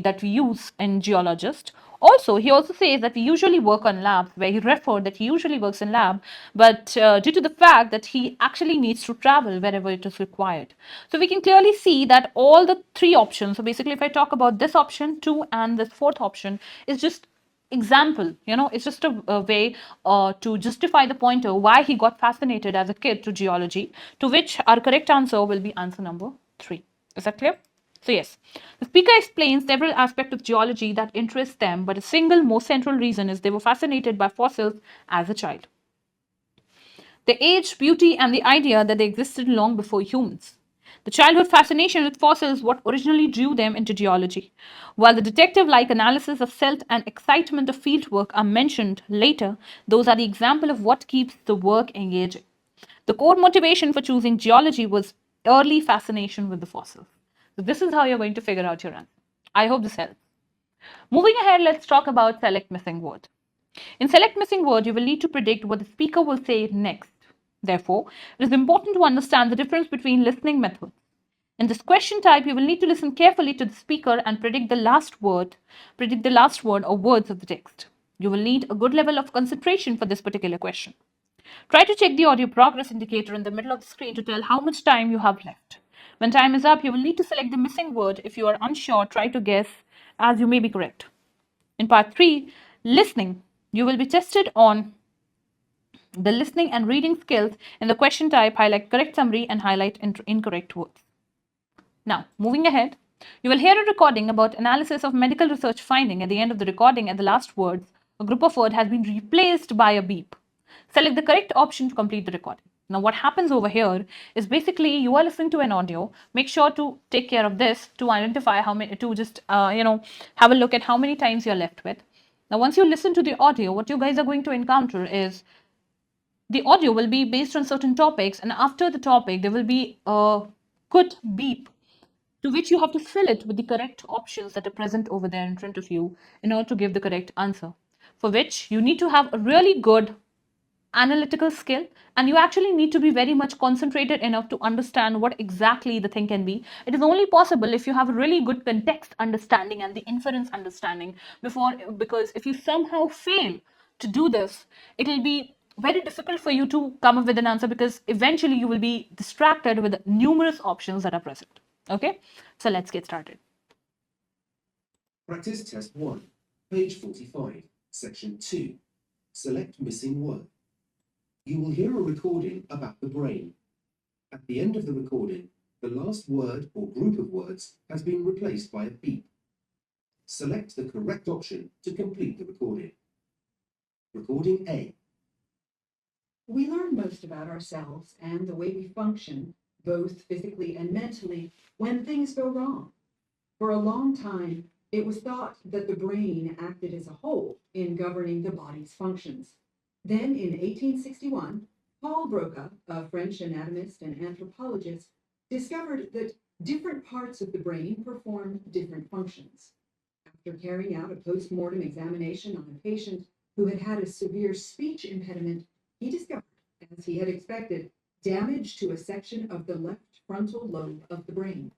A: that we use in geologist. Also, he also says that we usually work on labs, where he referred that he usually works in lab, but due to the fact that he actually needs to travel wherever it is required. So we can clearly see that all the three options, so basically if I talk about this option, 2, and this fourth option, is just example, it's just a way to justify the pointer why he got fascinated as a kid to geology, to which our correct answer will be answer number 3. Is that clear? So yes, the speaker explains several aspects of geology that interest them, but a single most central reason is they were fascinated by fossils as a child. The age, beauty, and the idea that they existed long before humans. The childhood fascination with fossils what originally drew them into geology, while the detective-like analysis of silt and excitement of fieldwork are mentioned later. Those are the example of what keeps the work engaging. The core motivation for choosing geology was early fascination with the fossils. So this is how you're going to figure out your answer. I hope this helps. Moving ahead, let's talk about select missing word. In select missing word, you will need to predict what the speaker will say next. Therefore, it is important to understand the difference between listening methods. In this question type, you will need to listen carefully to the speaker and predict the last word or words of the text. You will need a good level of concentration for this particular question. Try to check the audio progress indicator in the middle of the screen to tell how much time you have left. When time is up, you will need to select the missing word. If you are unsure, try to guess as you may be correct. In part 3, listening, you will be tested on the listening and reading skills. In the question type, highlight correct summary and highlight incorrect words. Now, moving ahead, you will hear a recording about analysis of medical research finding. At the end of the recording, at the last words, a group of words has been replaced by a beep. Select the correct option to complete the recording. Now, what happens over here is basically you are listening to an audio. Make sure to take care of this to identify how many, to just, have a look at how many times you're left with. Now, once you listen to the audio, what you guys are going to encounter is the audio will be based on certain topics, and after the topic, there will be a good beep to which you have to fill it with the correct options that are present over there in front of you in order to give the correct answer, for which you need to have a really good analytical skill, and you actually need to be very much concentrated enough to understand what exactly the thing can be. It is only possible if you have a really good context understanding and the inference understanding because if you somehow fail to do this, it will be very difficult for you to come up with an answer, because eventually you will be distracted with numerous options that are present. Okay, so let's get started.
B: Practice test 1, page 45, section 2. Select missing word. You will hear a recording about the brain. At the end of the recording, the last word or group of words has been replaced by a beep. Select the correct option to complete the recording. Recording A.
E: We learn most about ourselves and the way we function, both physically and mentally, when things go wrong. For a long time, it was thought that the brain acted as a whole in governing the body's functions. Then in 1861, Paul Broca, a French anatomist and anthropologist, discovered that different parts of the brain perform different functions. After carrying out a post-mortem examination on a patient who had had a severe speech impediment, he discovered, as he had expected, damage to a section of the left frontal lobe of the brain.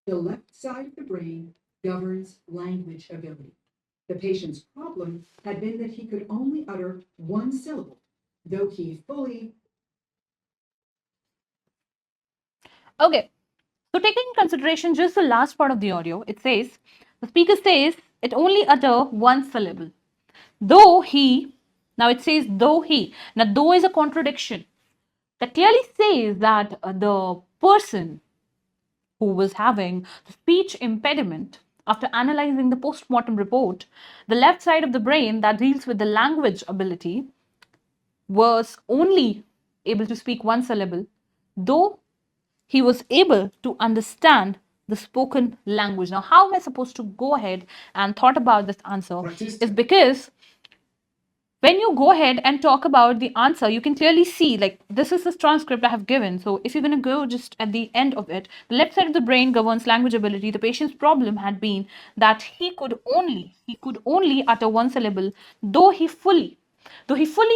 E: The left side of the brain governs language ability. The patient's problem had been that he could only utter one syllable, though he fully...
A: Okay, so taking in consideration just the last part of the audio, it says, the speaker says it only utter one syllable. Though he, now it says though he. Now though is a contradiction. That clearly says that the person who was having speech impediment, after analyzing the post-mortem report, the left side of the brain that deals with the language ability was only able to speak one syllable, though he was able to understand the spoken language. Now, how am I supposed to go ahead and thought about this answer?
B: Practice
A: Is because when you go ahead and talk about the answer, you can clearly see, like, this is the transcript I have given. So if you're going to go just at the end of it, the left side of the brain governs language ability. The patient's problem had been that he could only utter one syllable, though he fully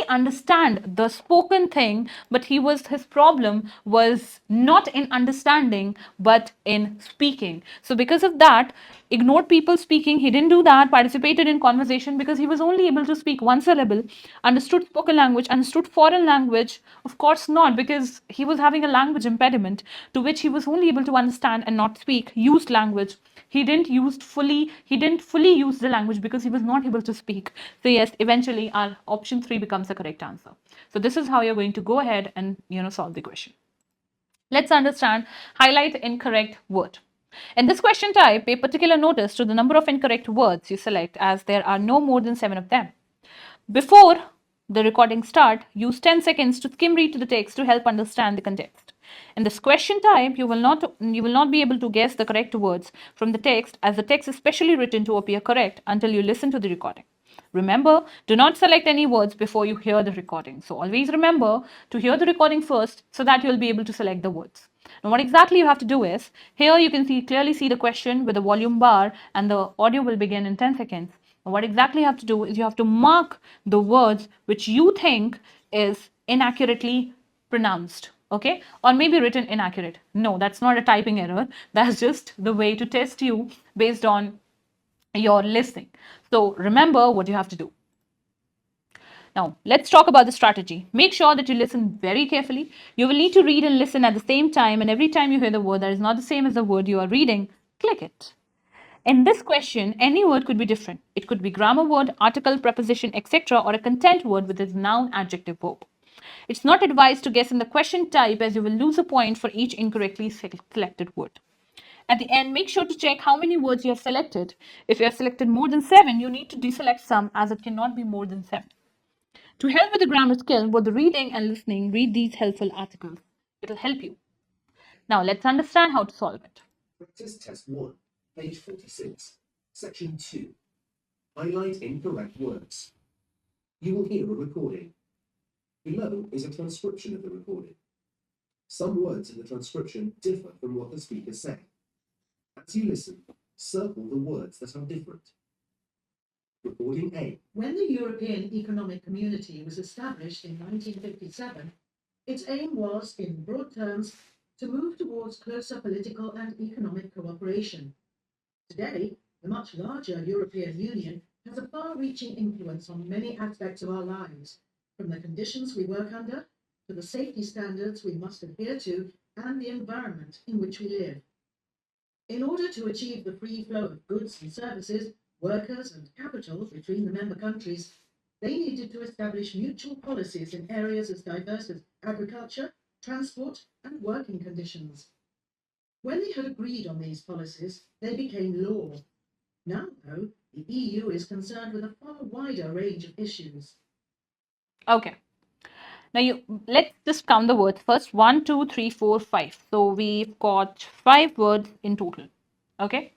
A: understand the spoken thing, but his problem was not in understanding but in speaking. So because of that, ignored people speaking. He didn't do that. Participated in conversation because he was only able to speak one syllable. Understood spoken language. Understood foreign language? Of course not, because he was having a language impediment to which he was only able to understand and not speak. Used language. He didn't fully use the language because he was not able to speak. So yes, eventually our option 3 becomes the correct answer. So this is how you're going to go ahead and solve the question. Let's understand highlight the incorrect word. In this question type, pay particular notice to the number of incorrect words you select, as there are no more than 7 of them. Before the recording start, use 10 seconds to skim read to the text to help understand the context. In this question type, you will not be able to guess the correct words from the text, as the text is specially written to appear correct until you listen to the recording. Remember, do not select any words before you hear the recording. So always remember to hear the recording first so that you'll be able to select the words. Now what exactly you have to do is, here you can clearly see the question with the volume bar, and the audio will begin in 10 seconds. Now what exactly you have to do is you have to mark the words which you think is inaccurately pronounced, okay, or maybe written inaccurate. No, that's not a typing error. That's just the way to test you based on your listening. So remember what you have to do. Now, let's talk about the strategy. Make sure that you listen very carefully. You will need to read and listen at the same time, and every time you hear the word that is not the same as the word you are reading, click it. In this question, any word could be different. It could be grammar word, article, preposition, etc., or a content word with its noun, adjective, verb. It's not advised to guess in the question type, as you will lose a point for each incorrectly selected word. At the end, make sure to check how many words you have selected. If you have selected more than 7, you need to deselect some, as it cannot be more than 7. To help with the grammar skill, both the reading and listening, read these helpful articles. It'll help you. Now, let's understand how to solve it.
B: Practice test 1, page 46, section 2. Highlight incorrect words. You will hear a recording. Below is a transcription of the recording. Some words in the transcription differ from what the speaker said. As you listen, circle the words that are different. Recording A.
F: When the European Economic Community was established in 1957, its aim was, in broad terms, to move towards closer political and economic cooperation. Today, the much larger European Union has a far-reaching influence on many aspects of our lives, from the conditions we work under to the safety standards we must adhere to and the environment in which we live. In order to achieve the free flow of goods and services, workers and capital between the member countries, they needed to establish mutual policies in areas as diverse as agriculture, transport, and working conditions. When they had agreed on these policies, they became law. Now, though, the EU is concerned with a far wider range of issues.
A: Okay. Now let's just count the words first. 1, 2, 3, 4, 5. So we've got 5 words in total. Okay.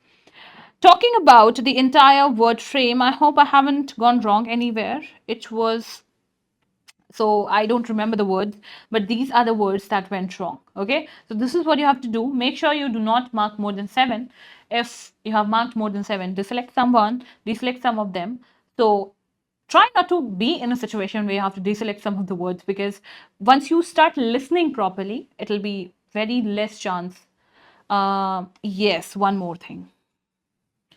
A: Talking about the entire word frame, I hope I haven't gone wrong anywhere. It was, so I don't remember the words, but these are the words that went wrong. Okay, so this is what you have to do. Make sure you do not mark more than 7. If you have marked more than 7, deselect some of them. So try not to be in a situation where you have to deselect some of the words, because once you start listening properly, it'll be very less chance. Yes, one more thing.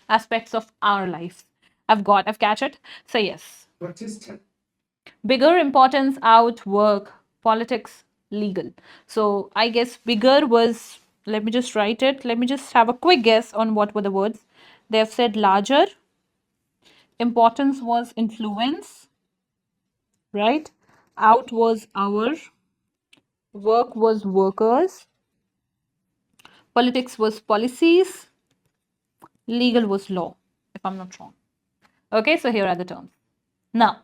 A: Aspects of our life. I've catch it. So yes.
B: Practice 10.
A: Bigger, importance, out, work, politics, legal. So I guess bigger was, let me just write it. Let me just have a quick guess on what were the words. They have said larger. Importance was influence, right? Out was our. Work was workers. Politics was policies. Legal was law, if I'm not wrong. Okay, so here are the terms. Now,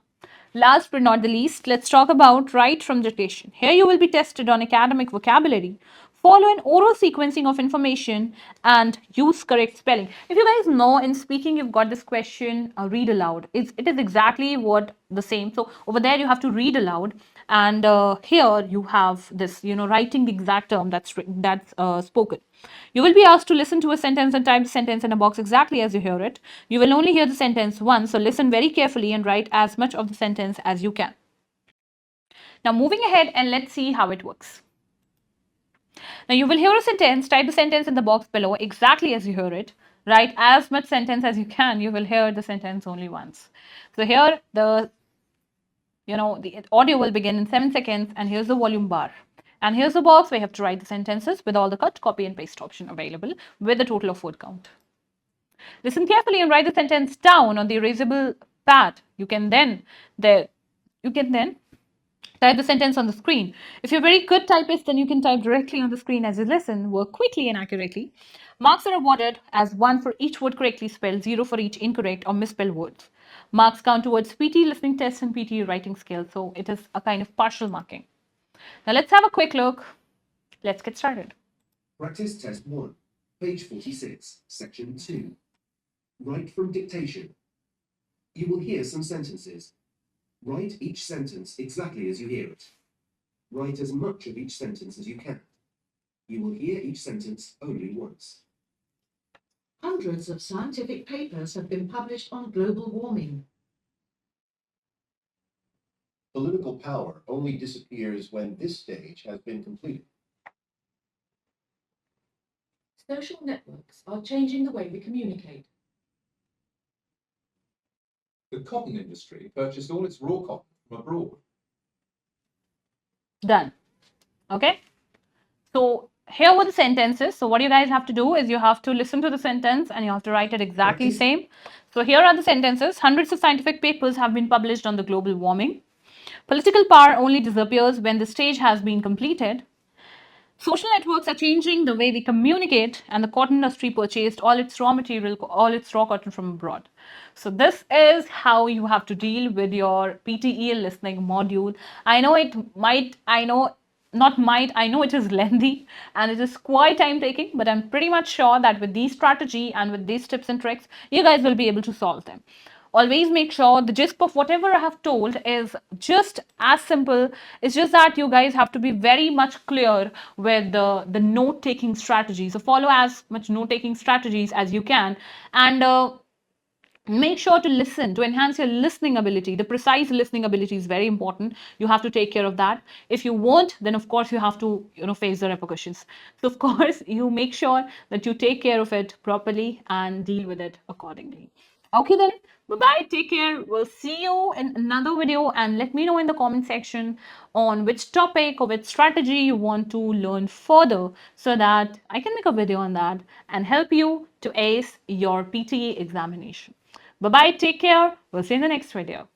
A: last but not the least, let's talk about right from dictation. Here you will be tested on academic vocabulary follow an oral sequencing of information, and use correct spelling. If you guys know in speaking you've got this question, read aloud. It is exactly what the same. So over there you have to read aloud, and here you have this, writing the exact term that's spoken. You will be asked to listen to a sentence and type the sentence in a box exactly as you hear it. You will only hear the sentence once, so listen very carefully and write as much of the sentence as you can. Now moving ahead, and let's see how it works. Now you will hear a sentence, type the sentence in the box below exactly as you hear it. Write as much sentence as you can. You will hear the sentence only once. So here the audio will begin in 7 seconds, and here's the volume bar. And here's the box where you have to write the sentences with all the cut, copy and paste option available with a total of word count. Listen carefully and write the sentence down on the erasable pad. You can then type the sentence on the screen. If you're a very good typist, then you can type directly on the screen as you listen. Work quickly and accurately. Marks are awarded as 1 for each word correctly spelled, 0 for each incorrect or misspelled words. Marks count towards PTE listening test and PTE writing skills, so it is a kind of partial marking. Now let's have a quick look. Let's get started.
B: Practice test 1, page 46, section 2. Write from dictation. You will hear some sentences. Write each sentence exactly as you hear it. Write as much of each sentence as you can. You will hear each sentence only once.
F: Hundreds of scientific papers have been published on global warming.
G: Political power only disappears when this stage has been completed.
E: Social networks are changing the way we communicate.
C: The cotton industry purchased all its raw cotton from abroad.
A: Done. Okay. So here were the sentences. So what you guys have to do is you have to listen to the sentence and you have to write it exactly same. So here are the sentences. Hundreds of scientific papers have been published on the global warming. Political power only disappears when the stage has been completed. Social networks are changing the way we communicate, and the cotton industry purchased all its raw material, all its raw cotton from abroad. So this is how you have to deal with your PTE listening module. I know it might, I know not might, I know it is lengthy and it is quite time taking, but I'm pretty much sure that with these strategy and with these tips and tricks, you guys will be able to solve them. Always make sure the gist of whatever I have told is just as simple. It's just that you guys have to be very much clear with the note-taking strategies. So follow as much note-taking strategies as you can, and make sure to listen to enhance your listening ability. The precise listening ability is very important. You have to take care of that. If you won't, then of course you have to face the repercussions. So of course you make sure that you take care of it properly and deal with it accordingly. Okay then, bye bye, take care. We'll see you in another video, and let me know in the comment section on which topic or which strategy you want to learn further, so that I can make a video on that and help you to ace your PTE examination. Bye bye, take care. We'll see you in the next video.